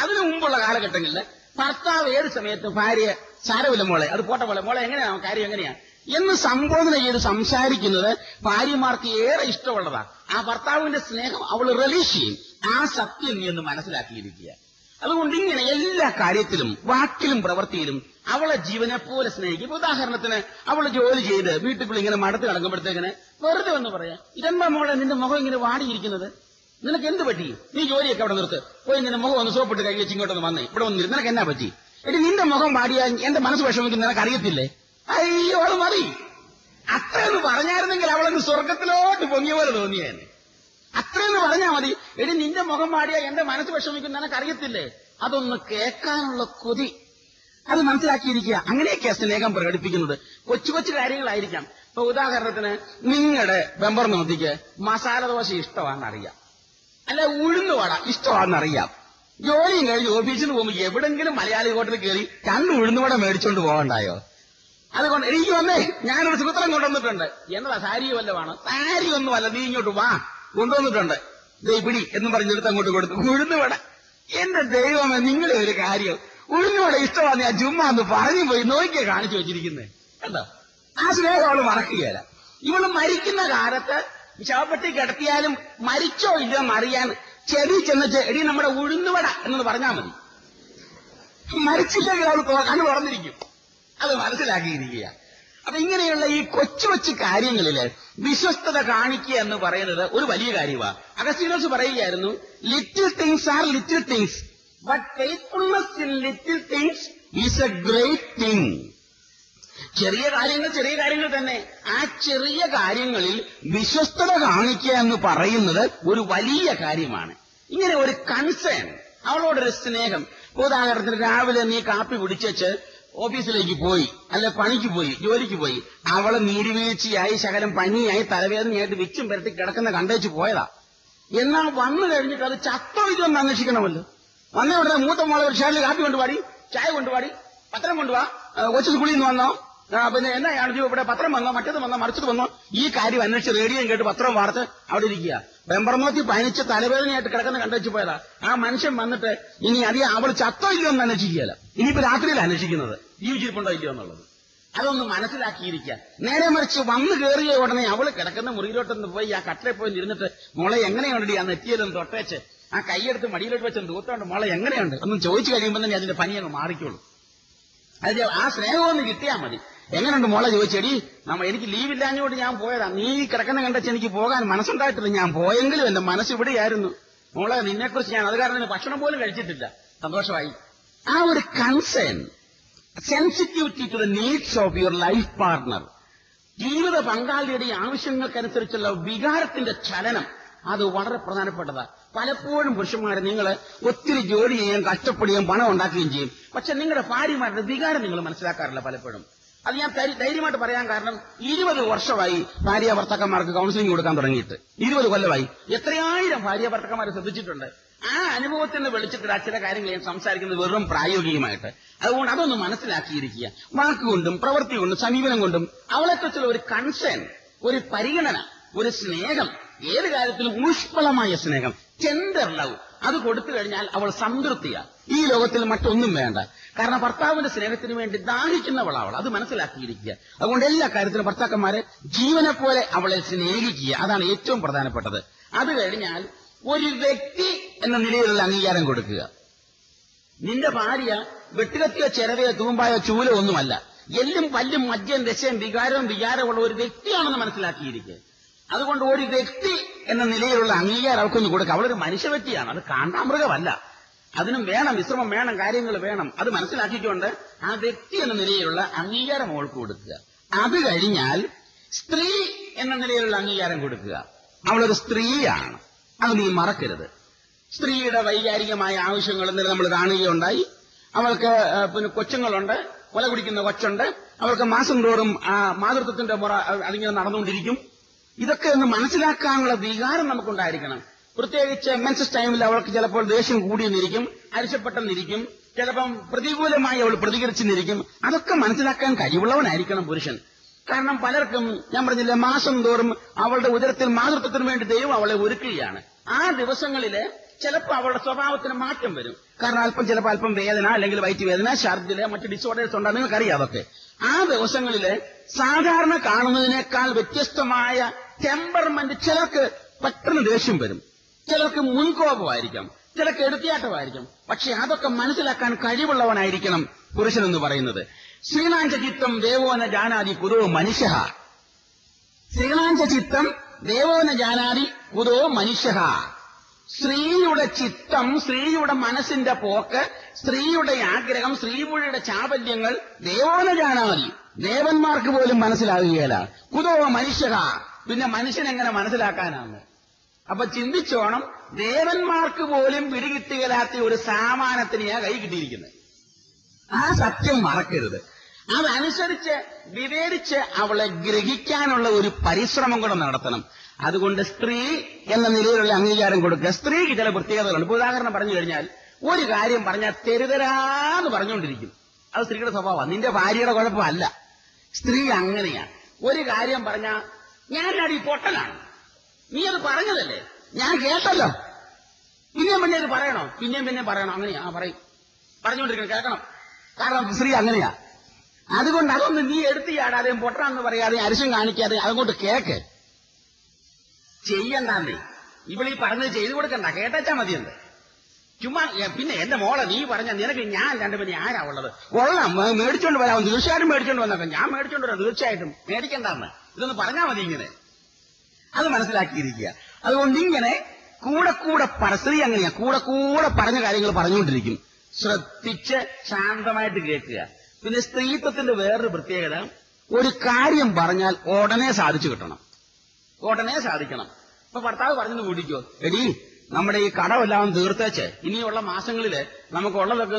അതിനു മുമ്പുള്ള കാലഘട്ടങ്ങളിൽ ഭർത്താവ് ഏത് സമയത്തും ഭാര്യയെ സാരമില്ല മോളെ, അത് പോട്ടെ പോലെ, മോളെ എങ്ങനെയാണ് കാര്യം എങ്ങനെയാ എന്ന് സംബോധന ചെയ്ത് സംസാരിക്കുന്നത് ഭാര്യമാർക്ക് ഏറെ ഇഷ്ടമുള്ളതാണ്. ആ ഭർത്താവിന്റെ സ്നേഹം അവൾ റിലീസ് ചെയ്യും. ആ സത്യം നീ എന്ന് മനസ്സിലാക്കിയിരിക്കുക. അതുകൊണ്ട് ഇങ്ങനെ എല്ലാ കാര്യത്തിലും വാക്കിലും പ്രവൃത്തിയിലും അവളെ ജീവനെ പോലെ സ്നേഹിക്കും. ഉദാഹരണത്തിന് അവൾ ജോലി ചെയ്ത് വീട്ടിൽ ഇങ്ങനെ മടത്ത് കിടക്കുമ്പോഴത്തേക്കിന് വെറുതെ ഒന്ന് പറയാം, ഇതെന്താ മോളെ നിന്റെ മുഖം ഇങ്ങനെ വാടിയിരിക്കുന്നത്, നിനക്ക് എന്ത് പറ്റി, നീ ജോലിയൊക്കെ അവിടെ നിർത്ത്, പോയി നിന്റെ മുഖം ഒന്ന് സോപ്പിട്ട് കൈ വെച്ച് ഇങ്ങോട്ടൊന്ന് വന്നേ, ഇവിടെ വന്നിരുന്നു, നിനക്ക് എന്നാ പറ്റി, എടി നിന്റെ മുഖം വാടിയാൽ എന്റെ മനസ്സ് വിഷമിക്കും, നിനക്ക് അറിയത്തില്ലേ? അയ്യോ അവള് മതി. അത്രയൊന്ന് പറഞ്ഞായിരുന്നെങ്കിൽ അവളൊന്ന് സ്വർഗത്തിലോട്ട് പൊങ്ങിയ പോലെ തോന്നിയേനെ. അത്രയൊന്ന് പറഞ്ഞാൽ മതി. എടി നിന്റെ മുഖം വാടിയാൽ എന്റെ മനസ്സ് വിഷമിക്കും, നിനക്ക് അറിയത്തില്ലേ? അതൊന്ന് കേൾക്കാനുള്ള കൊതി, അത് മനസ്സിലാക്കിയിരിക്കുക. അങ്ങനെയൊക്കെയാ സ്നേഹം പ്രകടിപ്പിക്കുന്നത്. കൊച്ചു കൊച്ചു കാര്യങ്ങളായിരിക്കാം. ഇപ്പൊ ഉദാഹരണത്തിന് നിങ്ങളുടെ ബെമ്പർ നോത്തിക്ക് മസാല ദോശ ഇഷ്ടമാണെന്നറിയാം, അല്ല ഉഴുന്നുവട ഇഷ്ടമാണെന്നറിയാം. ജോലിയും കഴിഞ്ഞ് ഓഫീസിൽ പോകുമ്പോൾ എവിടെങ്കിലും മലയാളി ഹോട്ടലിൽ കയറി 2 ഉഴുന്നുവട മേടിച്ചോണ്ട് പോകണ്ടായോ? അതുകൊണ്ട് എനിക്ക് വന്നേ ഞാനൊരു സൂത്രം കൊണ്ടുവന്നിട്ടുണ്ട്. എന്നതാ സാരിയോ വല്ലതാണ്? സാരി ഒന്നുമല്ല, നീ ഇങ്ങോട്ട് വാ, കൊണ്ടുവന്നിട്ടുണ്ട്, ദേ പിടി എന്ന് പറഞ്ഞെടുത്ത് അങ്ങോട്ട് കൊടുത്തു. ഉഴുന്നുവട. എന്റെ ദൈവമേ, നിങ്ങളെ ഒരു കാര്യം, ഉഴുന്നുവട ഇഷ്ടമാണ് ഞാൻ ചുമ്മാ ഒന്ന് പറഞ്ഞു പോയി നോക്കിയാ കാണിച്ചു വെച്ചിരിക്കുന്നത് കണ്ടോ? ആ സ്നേഹം അവള് മറക്കുകയല്ല. ഇവള് മരിക്കുന്ന കാലത്ത് ശവപ്പെട്ടി കിടത്തിയാലും മരിച്ചോ ഇല്ലയോ എന്നറിയാൻ ചെവി ചെന്നിട്ട് എടി നമ്മുടെ ഉഴുന്നുവട എന്നത് പറഞ്ഞാൽ മതി. മരിച്ചില്ലെങ്കിൽ അവൾ കണ്ണു തുറന്നിരിക്കും. അത് മനസ്സിലാക്കിയിരിക്കുക. അപ്പൊ ഇങ്ങനെയുള്ള ഈ കൊച്ചു കൊച്ചു കാര്യങ്ങളില് വിശ്വസ്തത കാണിക്കുക എന്ന് പറയുന്നത് ഒരു വലിയ കാര്യമാണ്. അഗസ്റ്റീനോസ് പറയുകയായിരുന്നു, little things are little things, but faithfulness in little things is A great thing. ചെറിയ കാര്യങ്ങൾ തന്നെ. ആ ചെറിയ കാര്യങ്ങളിൽ വിശ്വസ്തത കാണിക്കുക എന്ന് പറയുന്നത് ഒരു വലിയ കാര്യമാണ്. ഇങ്ങനെ ഒരു കൺസേൺ, അവളോടൊരു സ്നേഹം. ഉദാഹരണത്തിന് രാവിലെ നീ കാപ്പി കുടിച്ചേച്ച് ഓഫീസിലേക്ക് പോയി, അല്ലെ പണിക്ക് പോയി, ജോലിക്ക് പോയി, അവളെ നീരുവീഴ്ചയായി ശകലം പനിയായി തലവേദനയായിട്ട് വിച്ചും പരത്തി കിടക്കുന്ന കണ്ടേച്ച് പോയതാ. എന്നാൽ വന്നു കഴിഞ്ഞിട്ട് അത് ചത്തോ ഇതൊന്ന് അന്വേഷിക്കണമല്ലോ. വന്ന ഉടനെ മൂത്ത മോളെ ഒരു ഷാലിൽ കാപ്പി കൊണ്ടുപാടി, ചായ കൊണ്ടുപാടി, പത്രം കൊണ്ടുപോവാ, കൊച്ചു സ്കൂളിൽ നിന്ന് വന്നോ, പിന്നെ എന്നാണ് ഇവിടെ പത്രം വന്നോ, മറ്റത് വന്നോ, മറിച്ചത് വന്നോ, ഈ കാര്യം അന്വേഷിച്ച് റേഡിയോയും കേട്ട് പത്രം വാർത്ത് അവിടെ ഇരിക്കുക. ബെമ്പർമോത്തി പനിച്ച് തലവേദനയായിട്ട് കിടക്കുന്ന കണ്ടുവച്ച് പോയതാ. ആ മനുഷ്യൻ വന്നിട്ട് ഇനി അധികം അവൾ ചത്തോ ഇല്ലയോ എന്ന് അന്വേഷിക്കുകയല്ല, ഇനിയിപ്പോ രാത്രിയിൽ അന്വേഷിക്കുന്നത് ജീവിച്ചിരിപ്പുണ്ടോ ഇല്ലയോ എന്നുള്ളത്. അതൊന്ന് മനസ്സിലാക്കിയിരിക്കുക. നേരെ മറിച്ച് വന്നു കയറിയ ഉടനെ അവള് കിടക്കുന്ന മുറിയിലോട്ടൊന്ന് പോയി ആ കട്ടിലെ പോയി ഇരുന്നിട്ട് മോളെ എങ്ങനെയുണ്ട് ആ നെറ്റിയിലൊന്ന് തൊട്ടേച്ച് ആ കൈയെടുത്ത് മടിയിലോട്ട് വെച്ച് തൂത്തോണ്ട് മോളെ എങ്ങനെയുണ്ട് ഒന്നും ചോദിച്ചു കഴിയുമ്പോൾ തന്നെ അതിന്റെ പനി അങ്ങ് മാറിക്കോളൂ. അത് ആ സ്നേഹമൊന്ന് കിട്ടിയാൽ മതി. എങ്ങനെയുണ്ട് മോളെ ചോദിച്ചെടി, എനിക്ക് ലീവില്ലാഞ്ഞോട്ട് ഞാൻ പോയതാ, നീ കിടക്കുന്ന കണ്ടെച്ച് എനിക്ക് പോകാൻ മനസ്സുണ്ടായിട്ടില്ല, ഞാൻ പോയെങ്കിലും എന്റെ മനസ്സ് ഇവിടെയായിരുന്നു മോളെ, നിന്നെക്കുറിച്ച് ഞാൻ അത് കാരണം ഭക്ഷണം പോലും കഴിച്ചിട്ടില്ല, സന്തോഷമായി. ആ ഒരു concern, sensitivity to the needs of your life partner, ജീവിത പങ്കാളിയുടെ ആവശ്യങ്ങൾക്കനുസരിച്ചുള്ള വികാരത്തിന്റെ ചലനം, അത് വളരെ പ്രധാനപ്പെട്ടതാണ്. പലപ്പോഴും പുരുഷന്മാരെ നിങ്ങൾ ഒത്തിരി ജോലി ചെയ്യാൻ കഷ്ടപ്പെടുകയും പണം ഉണ്ടാക്കുകയും ചെയ്യും, പക്ഷെ നിങ്ങളുടെ ഭാര്യമാരുടെ വികാരം നിങ്ങൾ മനസ്സിലാക്കാറില്ല പലപ്പോഴും. അത് ഞാൻ ധൈര്യമായിട്ട് പറയാൻ കാരണം 20 വർഷമായി ഭാര്യ ഭർത്താക്കന്മാർക്ക് കൗൺസിലിംഗ് കൊടുക്കാൻ തുടങ്ങിയിട്ട്. 20 കൊല്ലമായി. എത്രയായിരം ഭാര്യ ഭർത്താക്കന്മാരെ ശ്രദ്ധിച്ചിട്ടുണ്ട്. ആ അനുഭവത്തിന് വെളിച്ചത്തിൽ ചില കാര്യങ്ങൾ ഞാൻ സംസാരിക്കുന്നത് വെറും പ്രായോഗികമായിട്ട്. അതുകൊണ്ട് അതൊന്ന് മനസ്സിലാക്കിയിരിക്കുക. വാക്കുകൊണ്ടും പ്രവൃത്തി കൊണ്ടും സമീപനം കൊണ്ടും അവളെക്കുറിച്ചുള്ള ഒരു കൺസേൺ, ഒരു പരിഗണന, ഒരു സ്നേഹം, ഏത് കാര്യത്തിലും ഊഷ്മളമായ സ്നേഹം, ടെൻഡർ ലവ്, അത് കൊടുത്തു കഴിഞ്ഞാൽ അവൾ സംതൃപ്തിയാണ്. ഈ ലോകത്തിൽ മറ്റൊന്നും വേണ്ട. കാരണം ഭർത്താവിന്റെ സ്നേഹത്തിന് വേണ്ടി ദാഹിക്കുന്നവളാവൾ, അത് മനസ്സിലാക്കിയിരിക്കുക. അതുകൊണ്ട് എല്ലാ കാര്യത്തിലും ഭർത്താക്കന്മാരെ ജീവനെ പോലെ അവളെ സ്നേഹിക്കുക, അതാണ് ഏറ്റവും പ്രധാനപ്പെട്ടത്. അത് കഴിഞ്ഞാൽ ഒരു വ്യക്തി എന്ന നിലയിലുള്ള അംഗീകാരം കൊടുക്കുക. നിന്റെ ഭാര്യ വെട്ടുകത്തിയോ ചെരവയോ തൂമ്പായോ ചൂലോ ഒന്നുമല്ല, എല്ലും പല്ലും മജ്ജയും ദശയും വികാരമുള്ള ഒരു വ്യക്തിയാണെന്ന് മനസ്സിലാക്കിയിരിക്കുക. അതുകൊണ്ട് ഒരു വ്യക്തി എന്ന നിലയിലുള്ള അംഗീകാരം അവൾക്കൊന്ന് കൊടുക്കുക. അവളൊരു മനുഷ്യ വ്യക്തിയാണ്, അത് കാണ്ടാമൃഗമല്ല. അതിനും വേണം വിശ്രമം, വേണം കാര്യങ്ങൾ വേണം, അത് മനസ്സിലാക്കിക്കൊണ്ട് ആ വ്യക്തി എന്ന നിലയിലുള്ള അംഗീകാരം അവൾക്ക് കൊടുക്കുക. അത് കഴിഞ്ഞാൽ സ്ത്രീ എന്ന നിലയിലുള്ള അംഗീകാരം കൊടുക്കുക. അവളൊരു സ്ത്രീയാണ്, അത് നീ മറക്കരുത്. സ്ത്രീയുടെ വൈകാരികമായ ആവശ്യങ്ങൾ എന്തെങ്കിലും നമ്മൾ കാണുകയുണ്ടായി. അവൾക്ക് പിന്നെ കൊച്ചുങ്ങളുണ്ട്, കൊല കുടിക്കുന്ന കൊച്ചുണ്ട്, അവൾക്ക് മാസം തോറും മാതൃത്വത്തിന്റെ മുറ അതിങ്ങനെ നടന്നുകൊണ്ടിരിക്കും. ഇതൊക്കെ ഒന്ന് മനസ്സിലാക്കാനുള്ള വികാരം നമുക്കുണ്ടായിരിക്കണം. പ്രത്യേകിച്ച് മെൻസസ് ടൈമിൽ അവൾക്ക് ചിലപ്പോൾ ദേഷ്യം കൂടിയെന്നിരിക്കും, അരിശപ്പെട്ടെന്നിരിക്കും, ചിലപ്പം പ്രതികൂലമായി അവൾ പ്രതികരിച്ചെന്നിരിക്കും. അതൊക്കെ മനസ്സിലാക്കാൻ കഴിവുള്ളവനായിരിക്കണം പുരുഷൻ. കാരണം പലർക്കും ഞാൻ പറഞ്ഞില്ലേ, മാസം തോറും അവളുടെ ഉദരത്തിൽ മാതൃത്വത്തിന് വേണ്ടി ദൈവം അവളെ ഒരുക്കുകയാണ്. ആ ദിവസങ്ങളില് ചിലപ്പോൾ അവളുടെ സ്വഭാവത്തിന് മാറ്റം വരും. കാരണം ചിലപ്പോൾ അല്പം വേദന, അല്ലെങ്കിൽ വയറ്റ് വേദന, ഛർദ്ദില്, മറ്റ് ഡിസോർഡേഴ്സ് ഉണ്ടാകും. നിങ്ങൾക്കറിയാം അതൊക്കെ. ആ ദിവസങ്ങളില് സാധാരണ കാണുന്നതിനേക്കാൾ വ്യത്യസ്തമായ ടെമ്പർമെന്റ്, ചിലർക്ക് പെട്ടെന്ന് ദേഷ്യം വരും, ചിലർക്ക് മുൻകോപമായിരിക്കാം, ചിലർക്ക് എടുത്തിയാട്ടമായിരിക്കും. പക്ഷെ അതൊക്കെ മനസ്സിലാക്കാൻ കഴിവുള്ളവനായിരിക്കണം പുരുഷൻ എന്ന് പറയുന്നത്. ശ്രീനാഞ്ചിത്തം ദേവോന ജാനാതി കുതോ മനുഷ്യ. ശ്രീനാഞ്ചിത്തം ദേവോന ജാനാതി കുതോ മനുഷ്യ. സ്ത്രീയുടെ ചിത്തം, സ്ത്രീയുടെ മനസ്സിന്റെ പോക്ക്, സ്ത്രീയുടെ ആഗ്രഹം, സ്ത്രീയുടെ ചാബല്യങ്ങൾ ദേവോന ജാനാതി, ദേവന്മാർക്ക് പോലും മനസ്സിലാകുകയില്ല. കുതോ മനുഷ്യ, പിന്നെ മനുഷ്യനെങ്ങനെ മനസ്സിലാക്കാനാണ്? അപ്പൊ ചിന്തിച്ചോണം, ദേവന്മാർക്ക് പോലും പിടികിട്ടുകയില്ലാത്ത ഒരു സാമാനത്തിനെയാ കൈ കിട്ടിയിരിക്കുന്നത്. ആ സത്യം മറക്കരുത്. അതനുസരിച്ച് വിവേചിച്ച് അവളെ ഗ്രഹിക്കാനുള്ള ഒരു പരിശ്രമം കൂടെ നടത്തണം. അതുകൊണ്ട് സ്ത്രീ എന്ന നിലയിലുള്ള അംഗീകാരം കൊടുക്കുക. സ്ത്രീക്ക് ചില പ്രത്യേകതകളുണ്ട്. ഇപ്പൊ ഉദാഹരണം പറഞ്ഞു കഴിഞ്ഞാൽ, ഒരു കാര്യം പറഞ്ഞാൽ തെരുതരാന്ന് പറഞ്ഞുകൊണ്ടിരിക്കും. അത് സ്ത്രീയുടെ സ്വഭാവമാണ്, നിന്റെ ഭാര്യയുടെ കുഴപ്പമല്ല. സ്ത്രീ അങ്ങനെയാണ്. ഒരു കാര്യം പറഞ്ഞാൽ, ഞാനടി പൊട്ടനാണ്, നീ അത് പറഞ്ഞതല്ലേ, ഞാൻ കേട്ടല്ലോ, പിന്നെ അത് പറയണോ, പിന്നെയും പറയണോ, അങ്ങനെയാ പറയും, പറഞ്ഞുകൊണ്ടിരിക്കണം, കേൾക്കണം. കാരണം സ്ത്രീ അങ്ങനെയാ. അതുകൊണ്ട് അതൊന്ന് നീ എടുത്തു ചാടാതെയും പൊട്ടനാന്ന് പറയാതെ അരിശം കാണിക്കാതെ അതുകൊണ്ട് കേക്ക്. ചെയ്യണ്ടേ, ഇവളീ പറഞ്ഞത് ചെയ്തു കൊടുക്കണ്ട, കേട്ടാച്ചാ മതിയെന്ന്. ചുമ്മാ പിന്നെ എന്റെ മോളെ നീ പറഞ്ഞ നിനക്ക് ഞാൻ രണ്ടുപേരും ആരാ ഉള്ളത്? കൊള്ളാം, മേടിച്ചോണ്ട് വരാം, തീർച്ചയായിട്ടും മേടിച്ചോണ്ട് വന്നേക്കാം, ഞാൻ മേടിച്ചോണ്ട് വരാം, തീർച്ചയായിട്ടും മേടിക്കണ്ടെന്ന് ഇതൊന്ന് പറഞ്ഞാൽ മതി. ഇങ്ങനെ അത് മനസ്സിലാക്കിയിരിക്കുക. അതുകൊണ്ട് ഇങ്ങനെ കൂടെ കൂടെ സ്ത്രീ അങ്ങനെയാ, കൂടെ പറഞ്ഞ കാര്യങ്ങൾ പറഞ്ഞുകൊണ്ടിരിക്കും. ശ്രദ്ധിച്ച് ശാന്തമായിട്ട് കേൾക്കുക. പിന്നെ സ്ത്രീത്വത്തിന്റെ വേറൊരു പ്രത്യേകത, ഒരു കാര്യം പറഞ്ഞാൽ ഉടനെ സാധിച്ചു കിട്ടണം, ഉടനെ സാധിക്കണം. ഇപ്പൊ ഭർത്താവ് പറഞ്ഞെന്ന് കൂടിക്കോ, എടീ നമ്മുടെ ഈ കടമെല്ലാം തീർത്തേച്ച് ഇനിയുള്ള മാസങ്ങളില് നമുക്കുള്ളതൊക്കെ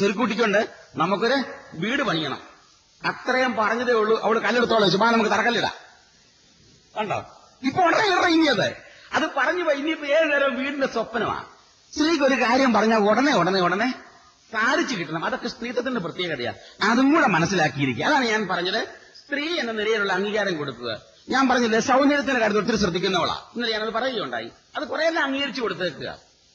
സ്വരുക്കൂട്ടിക്കൊണ്ട് നമുക്കൊരു വീട് പണിയണം. അത്രയും പറഞ്ഞതേ ഉള്ളൂ. അവള് കല്ലെടുത്തോളാം, ചുമ്മാ നമുക്ക് തറക്കല്ലിടാം. കണ്ടോ, ഇപ്പൊ ഉടനെ ഇറങ്ങിയത് അത് പറഞ്ഞു പോയി. ഇനിയിപ്പോ ഏത് നേരം വീടിന്റെ സ്വപ്നമാണ്. സ്ത്രീക്ക് ഒരു കാര്യം പറഞ്ഞാൽ ഉടനെ സാധിച്ചു കിട്ടണം. അതൊക്കെ സ്ത്രീത്വത്തിന്റെ പ്രത്യേകതയാണ്. അതും കൂടെ മനസ്സിലാക്കിയിരിക്കുക. അതാണ് ഞാൻ പറഞ്ഞത്, സ്ത്രീ എന്ന നിലയിലുള്ള അംഗീകാരം കൊടുക്കുക. ഞാൻ പറഞ്ഞില്ലേ, സൗന്ദര്യത്തിന്റെ കാര്യത്തിൽ ഒത്തിരി ശ്രദ്ധിക്കുന്നവളാ. ഇന്നലെ ഞാനത് പറയുകയുണ്ടായി. അത് കുറെയെല്ലാം അംഗീകരിച്ചു കൊടുത്തേക്കുക,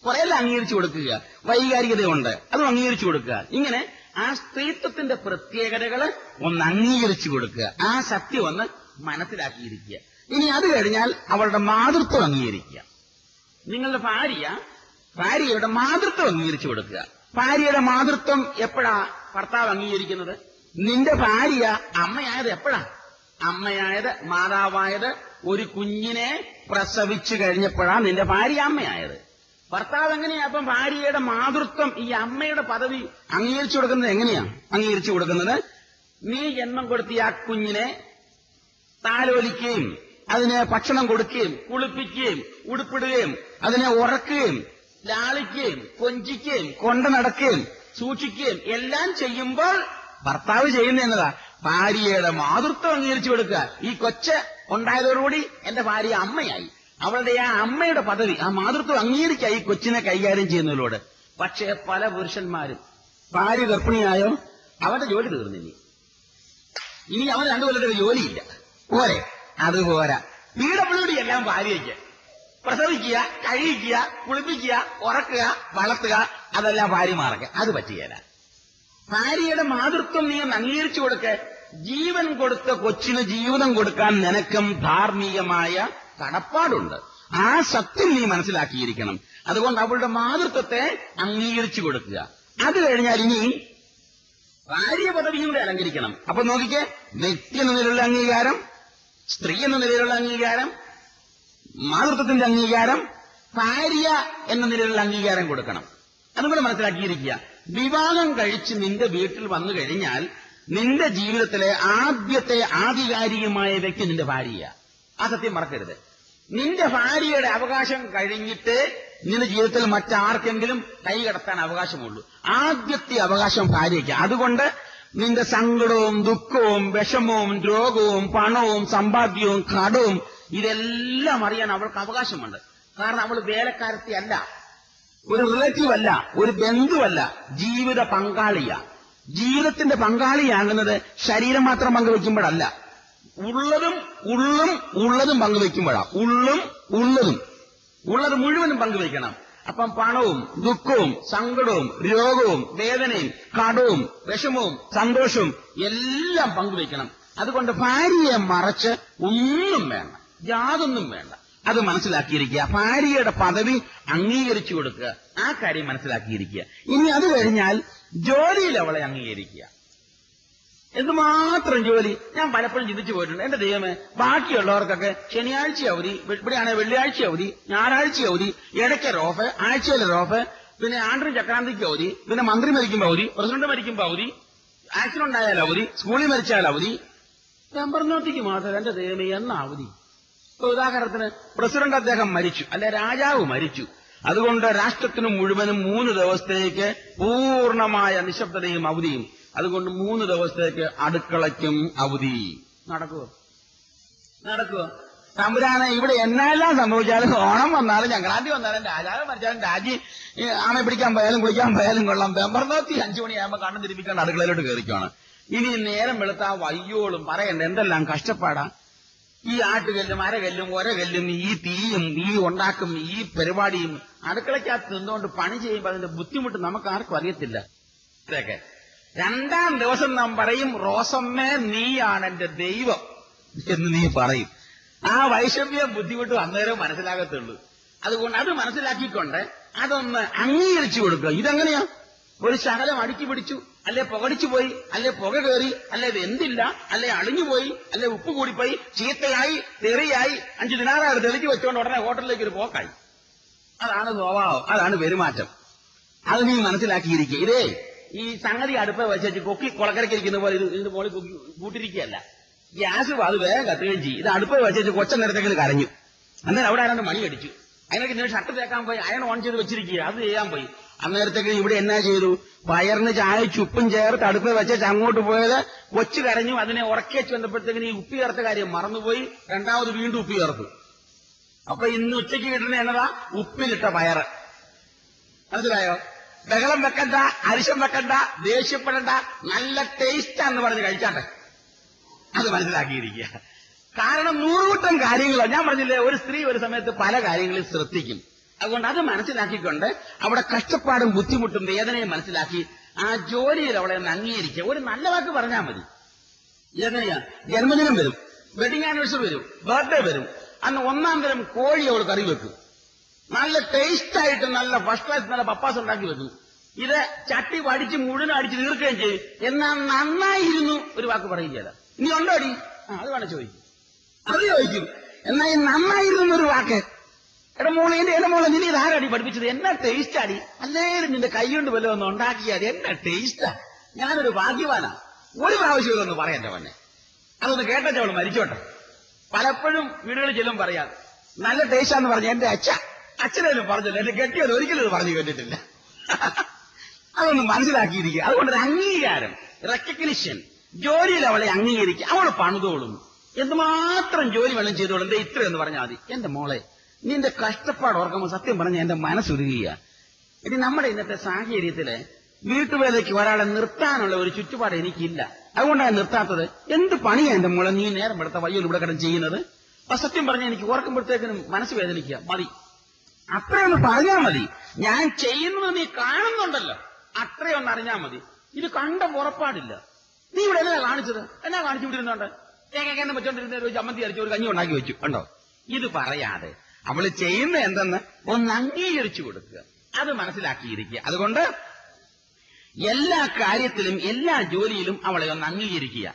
കുറെയെല്ലാം അംഗീകരിച്ചു കൊടുക്കുക. വൈകാരികതയുണ്ട്, അതും അംഗീകരിച്ചു കൊടുക്കുക. ഇങ്ങനെ ആ സ്ത്രീത്വത്തിന്റെ പ്രത്യേകതകൾ ഒന്ന് അംഗീകരിച്ചു കൊടുക്കുക. ആ സത്യം ഒന്ന് മനസ്സിലാക്കിയിരിക്കുക. ഇനി അത് കഴിഞ്ഞാൽ അവളുടെ മാതൃത്വം അംഗീകരിക്കുക. നിങ്ങളുടെ ഭാര്യയുടെ മാതൃത്വം അംഗീകരിച്ചു കൊടുക്കുക. ഭാര്യയുടെ മാതൃത്വം എപ്പോഴാ ഭർത്താവ് അംഗീകരിക്കുന്നത്? നിന്റെ ഭാര്യ അമ്മയായത് എപ്പോഴാ? അമ്മയായത്, മാതാവായത് ഒരു കുഞ്ഞിനെ പ്രസവിച്ചു കഴിഞ്ഞപ്പോഴാണ് നിന്റെ ഭാര്യ അമ്മയായത്. ഭർത്താവ് എങ്ങനെയാ അപ്പം ഭാര്യയുടെ മാതൃത്വം, ഈ അമ്മയുടെ പദവി അംഗീകരിച്ചു കൊടുക്കുന്നത് എങ്ങനെയാ അംഗീകരിച്ചു കൊടുക്കുന്നത്? നീ ജന്മം കൊടുത്തിയ ആ കുഞ്ഞിനെ താലോലിക്കുകയും അതിന് ഭക്ഷണം കൊടുക്കുകയും കുളിപ്പിക്കുകയും ഉടുപ്പിടുകയും അതിനെ ഉറക്കുകയും ലാളിക്കുകയും കൊഞ്ചിക്കുകയും കൊണ്ടു നടക്കുകയും സൂക്ഷിക്കുകയും എല്ലാം ചെയ്യുമ്പോൾ ഭർത്താവ് ചെയ്യുന്ന എന്നതാ ഭാര്യയുടെ മാതൃത്വം അംഗീകരിച്ചു കൊടുക്കുക. ഈ കൊച്ച് ഉണ്ടായതോടുകൂടി എന്റെ ഭാര്യ അമ്മയായി. അവളുടെ ആ അമ്മയുടെ പദവി, ആ മാതൃത്വം അംഗീകരിക്കുക ഈ കൊച്ചിനെ കൈകാര്യം ചെയ്യുന്നതിലൂടെ. പക്ഷേ പല പുരുഷന്മാരും ഭാര്യ ഗർഭിണിയായോ അവന്റെ ജോലി തീർന്നിനി, ഇനി അവൻ 2 കൊല്ലത്തെ ജോലിയില്ല, പോരെ? അതുപോരാ. PWD എല്ലാം ഭാര്യയ്ക്ക്. പ്രസവിക്കുക, കഴിക്കുക, കുളിപ്പിക്കുക, ഉറക്കുക, വളർത്തുക, അതെല്ലാം ഭാര്യമാർക്ക്. അത് പറ്റുകയില്ല. ഭാര്യയുടെ മാതൃത്വം നീ അംഗീകരിച്ചു കൊടുക്ക്. ജീവൻ കൊടുത്ത കൊച്ചിന് ജീവിതം കൊടുക്കാൻ നിനക്കും ധാർമ്മികമായ കടപ്പാടുണ്ട്. ആ സത്യം നീ മനസ്സിലാക്കിയിരിക്കണം. അതുകൊണ്ട് അവളുടെ മാതൃത്വത്തെ അംഗീകരിച്ചു കൊടുക്കുക. അത് കഴിഞ്ഞാൽ ഇനി ഭാര്യ പദവിയും കൂടെ അലങ്കരിക്കണം. അപ്പൊ നോക്കിക്കേ, വ്യക്തി എന്ന നിലയിലുള്ള അംഗീകാരം, സ്ത്രീ എന്ന നിലയിലുള്ള അംഗീകാരം, മാതൃത്വത്തിന്റെ അംഗീകാരം, ഭാര്യ എന്ന നിലയിലുള്ള അംഗീകാരം കൊടുക്കണം. അതുകൂടെ മനസ്സിലാക്കിയിരിക്കുക. വിവാഹം കഴിച്ച് നിന്റെ വീട്ടിൽ വന്നു കഴിഞ്ഞാൽ നിന്റെ ജീവിതത്തിലെ ആദ്യത്തെ ആധികാരികമായ വ്യക്തി നിന്റെ ഭാര്യയാണ്. ആ സത്യം മറക്കരുത്. നിന്റെ ഭാര്യയുടെ അവകാശം കഴിഞ്ഞിട്ട് നിന്റെ ജീവിതത്തിൽ മറ്റാർക്കെങ്കിലും കൈ കടത്താൻ അവകാശമുള്ളൂ. ആദ്യത്തെ അവകാശം ഭാര്യയ്ക്ക്. അതുകൊണ്ട് നിന്റെ സങ്കടവും ദുഃഖവും വിഷമവും രോഗവും പണവും സമ്പാദ്യവും കടവും ഇതെല്ലാം അറിയാൻ അവൾക്ക് അവകാശമുണ്ട്. കാരണം അവൾ വേലക്കാരത്തി അല്ല, ഒരു റിലേറ്റീവ് അല്ല, ഒരു ബന്ധുവല്ല, ജീവിത പങ്കാളിയാ. ജീവിതത്തിന്റെ പങ്കാളിയാകുന്നത് ശരീരം മാത്രം പങ്കുവെക്കുമ്പോഴല്ല, ഉള്ളതും പങ്കുവെക്കുമ്പോഴാ. ഉള്ളത് മുഴുവനും പങ്കുവെക്കണം. അപ്പം പണവും ദുഃഖവും സങ്കടവും രോഗവും വേദനയും കടവും വിഷമവും സന്തോഷവും എല്ലാം പങ്കുവെക്കണം. അതുകൊണ്ട് ഭാര്യയെ മറച്ച് ഒന്നും വേണ്ട, യാതൊന്നും വേണ്ട. അത് മനസ്സിലാക്കിയിരിക്കുക. ഭാര്യയുടെ പദവി അംഗീകരിച്ചു കൊടുക്കുക, ആ കാര്യം മനസ്സിലാക്കിയിരിക്കുക. ഇനി അത് കഴിഞ്ഞാൽ ജോലിയിൽ അവളെ അംഗീകരിക്കുക. എന്തുമാത്രം ജോലി ഞാൻ പലപ്പോഴും ചിന്തിച്ചു പോയിട്ടുണ്ട്. എന്റെ ദൈവമേ, ബാക്കിയുള്ളവർക്കൊക്കെ ശനിയാഴ്ച അവധി, ഇവിടെയാണെങ്കിൽ വെള്ളിയാഴ്ച അവധി, ഞായറാഴ്ച അവധി, ഇടയ്ക്കൊരു ഓഫ്, ആഴ്ചയിലൊരു ഓഫ്, പിന്നെ ആണ്ടിന് ചക്രാന്തിക്ക് അവധി, പിന്നെ മന്ത്രി മരിക്കുമ്പോൾ അവധി, പ്രസിഡന്റ് മരിക്കുമ്പോൾ അവധി, ആക്സിഡന്റ് ആയാൽ അവധി, സ്കൂളിൽ മരിച്ചാൽ അവധി. പെമ്പർനോട്ടിക്ക് മാത്രം എന്റെ ദൈവമേ എന്ന അവധി. ഇപ്പൊ ഉദാഹരണത്തിന് പ്രസിഡന്റ് അദ്ദേഹം മരിച്ചു, അല്ലെ രാജാവ് മരിച്ചു, അതുകൊണ്ട് രാഷ്ട്രത്തിന് മുഴുവനും 3 ദിവസത്തേക്ക് പൂർണ്ണമായ നിശബ്ദതയും അവധിയും. അതുകൊണ്ട് 3 ദിവസത്തേക്ക് അടുക്കളയ്ക്കും അവധി. നടക്കുവോ? തമ്പുരാനെ, ഇവിടെ എന്നെല്ലാം സംഭവിച്ചാലും ഓണം വന്നാലും സംക്രാന്തി വന്നാലും രാജാവ് മരിച്ചാലും രാജി ആമെ പിടിക്കാൻ പോയാലും കുളിക്കാൻ പോയാലും കൊള്ളാം, പെമ്പർനോത്തി 5 മണിയാകുമ്പോൾ കണ്ണു തിരിപ്പിക്കാണ്ട് അടുക്കളയിലോട്ട് കയറിക്കുവാണ്. ഇനി നേരം വെളുത്താ വയ്യോളും പറയണ്ട എന്തെല്ലാം കഷ്ടപ്പാടാ. ഈ ആട്ടുകല്ലും അരകല്ലും ഒരകല്ലും ഈ തീയും ഈ ഉണ്ടാക്കും ഈ പരിപാടിയും അടുക്കളയ്ക്കകത്ത് നിന്നുകൊണ്ട് പണി ചെയ്യുമ്പോൾ അതിന്റെ ബുദ്ധിമുട്ട് നമുക്ക് ആർക്കും അറിയത്തില്ല. ഇതൊക്കെ 2-ാം ദിവസം നാം പറയും, റോസമ്മേ നീയാണ് എന്റെ ദൈവം എന്ന് നീ പറയും. ആ വൈഷമ്യം ബുദ്ധിമുട്ട് അന്നേരം മനസ്സിലാകത്തുള്ളൂ. അതുകൊണ്ട് അത് മനസ്സിലാക്കിക്കൊണ്ട് അതൊന്ന് അംഗീകരിച്ചു കൊടുക്കുക. ഇതെങ്ങനെയാ? ഒരു ശകലം അടുക്കി പിടിച്ചു, അല്ലെ പുകടിച്ചു പോയി, അല്ലെ പുക കയറി, അല്ലെ വെന്തില്ല, അല്ലെ അളിഞ്ഞുപോയി, അല്ലെ ഉപ്പ് കൂടിപ്പോയി, ചീത്തയായി, തെറിയായി, 5 ദിനാറായിട്ട് തെളിച്ചു വെച്ചുകൊണ്ട് ഉടനെ ഹോട്ടലിലേക്ക് ഒരു പോക്കായി. അതാണ് സ്വഭാവം, അതാണ് പെരുമാറ്റം. അത് നീ മനസ്സിലാക്കിയിരിക്കുക. ഇതേ ഈ സംഗതി അടുപ്പ് വെച്ചു കൊക്കി കുളക്കരക്കിരിക്കുന്ന പോലെ ഇതിന്റെ മുകളിൽ കൂട്ടിരിക്കുകയല്ല. ഗ്യാസ് അത് വേഗം കത്തുകയും ചെയ്യും. ഇത് അടുപ്പ് വെച്ചു കൊച്ച നേരത്തേക്ക് കരഞ്ഞു. അന്നേരം അവിടെ ആരാണ്ട് മണി അടിച്ചു. അതിനൊക്കെ ഇങ്ങനെ ഷർട്ട് തേക്കാൻ പോയി, അയൺ ഓൺ ചെയ്ത് വെച്ചിരിക്കുക, അത് ചെയ്യാൻ പോയി. അന്നേരത്തേക്ക് ഇവിടെ എന്നാ ചെയ്തു? പയറിന് ചായ ചുപ്പും ചേർത്ത് അടുപ്പ് വെച്ച് അങ്ങോട്ട് പോയത് കൊച്ചു കരഞ്ഞു. അതിനെ ഉറക്കേച്ച് വന്നപ്പോഴത്തേക്കിന് ഈ ഉപ്പി ചേർത്ത കാര്യം മറന്നുപോയി. രണ്ടാമത് വീണ്ടും ഉപ്പി ചേർത്തു. അപ്പൊ ഇന്ന് ഉച്ചയ്ക്ക് കിട്ടുന്ന എന്നതാ? ഉപ്പിലിട്ട പയറ്. മനസ്സിലായോ? ബഹളം വെക്കണ്ട, അരിശം വെക്കണ്ട, ദേഷ്യപ്പെടണ്ട, നല്ല ടേസ്റ്റാന്ന് പറഞ്ഞ് കഴിച്ചാട്ടെ. അത് മനസ്സിലാക്കിയിരിക്കുക. കാരണം 100 കൂട്ടം കാര്യങ്ങളോ. ഞാൻ പറഞ്ഞില്ലേ, ഒരു സ്ത്രീ ഒരു സമയത്ത് പല കാര്യങ്ങളിൽ ശ്രദ്ധിക്കും. അതുകൊണ്ട് അത് മനസ്സിലാക്കിക്കൊണ്ട് അവിടെ കഷ്ടപ്പാടും ബുദ്ധിമുട്ടും വേദനയും മനസ്സിലാക്കി ആ ജോലിയിൽ അവളെ ഒന്ന് അംഗീകരിക്കുക. ഒരു നല്ല വാക്ക് പറഞ്ഞാൽ മതി. എങ്ങനെയാ? ജന്മദിനം വരും, വെഡിങ് ആനിവേഴ്സറി വരും, ബർത്ത്ഡേ വരും. അന്ന് 1-ാം തരം കോഴി അവൾ കറി വെക്കും. നല്ല ടേസ്റ്റായിട്ട് നല്ല ഫസ്റ്റ് ക്ലാസ് നല്ല പപ്പാസ് ഉണ്ടാക്കി വെക്കും. ഇത് ചട്ടി വടിച്ച് മുഴുവൻ അടിച്ച് തീർക്കുകയും ചെയ്യും. എന്നാൽ നന്നായിരുന്നു ഒരു വാക്ക് പറയുകയല്ല. ഇനി ഉണ്ടോ അടി? അത് വേണം ചോദിക്കും. അത് ചോദിക്കും. എന്നാൽ ഈ നന്നായിരുന്നു ഒരു വാക്ക്, എന്റെ മോളെ നിന്നെ ഇതാരടി പഠിപ്പിച്ചത്? എന്നാ ടേസ്റ്റ് അടി, അല്ലേലും നിന്റെ കൈ കൊണ്ട് വല്ലതും ഒന്ന് ഉണ്ടാക്കിയാൽ എന്നാ ടേസ്റ്റാ. ഞാനൊരു ഭാഗ്യവാനാ. ഒരു പ്രാവശ്യം ഇതൊന്ന് പറയാൻ അവനെ, അതൊന്ന് കേട്ടോ അവൾ മരിച്ചോട്ടെ. പലപ്പോഴും വീടുകളിൽ ചെല്ലും പറയാം നല്ല ടേസ്റ്റാന്ന് പറഞ്ഞ എന്റെ അച്ഛനേലും പറഞ്ഞില്ല, എന്റെ കെട്ടിയത് ഒരിക്കലും ഇത് പറഞ്ഞു കേട്ടിട്ടില്ല. അതൊന്ന് മനസ്സിലാക്കിയിരിക്കുക. അതുകൊണ്ടൊരു അംഗീകാരം, റെക്കഗ്നിഷൻ, ജോലിയിൽ അവളെ അംഗീകരിക്കുക. അവൾ പണിതോളും, എന്തുമാത്രം ജോലി വേണം ചെയ്തോളും. എന്റെ ഇത്രയെന്ന് പറഞ്ഞാൽ മതി. എന്റെ മോളെ, നിന്റെ കഷ്ടപ്പാട് ഓർക്കുമ്പോൾ സത്യം പറഞ്ഞ എന്റെ മനസ്സുരുകുക. ഇനി നമ്മുടെ ഇന്നത്തെ സാഹചര്യത്തില് വീട്ടുവേലയ്ക്ക് ഒരാളെ നിർത്താനുള്ള ഒരു ചുറ്റുപാട് എനിക്കില്ല. അതുകൊണ്ടാണ് നിർത്താത്തത്. എന്ത് പണിയാ എന്റെ മോളെ നീ നേരം എടുത്ത വയ്യോൽ ഇവിടെ കിടന്ന് ചെയ്യുന്നത്? അപ്പൊ സത്യം പറഞ്ഞ എനിക്ക് ഓർക്കുമ്പോഴത്തേക്കിനും മനസ്സ് വേദനിക്കുക. മതി, അത്രയൊന്ന് പറഞ്ഞാൽ മതി. ഞാൻ ചെയ്യുന്നത് നീ കാണുന്നുണ്ടല്ലോ, അത്രയൊന്ന് അറിഞ്ഞാൽ മതി. ഇത് കണ്ട പുറപ്പാടില്ല. നീ ഇവിടെ എന്നാ കാണിച്ചത്? എന്നാ കാണിച്ചു വിട്ടിരുന്നോണ്ട് തേങ്ങ വെച്ചോണ്ടിരുന്ന ഒരു ചമ്മന്തി അരച്ച് ഒരു കഞ്ഞി ഉണ്ടാക്കി വെച്ചു കണ്ടോ? ഇത് പറയാതെ അവള് ചെയ്യുന്ന എന്തെന്ന് ഒന്ന് അംഗീകരിച്ചു കൊടുക്കുക. അത് മനസ്സിലാക്കിയിരിക്കുക. അതുകൊണ്ട് എല്ലാ കാര്യത്തിലും എല്ലാ ജോലിയിലും അവളെ ഒന്ന് അംഗീകരിക്കുക.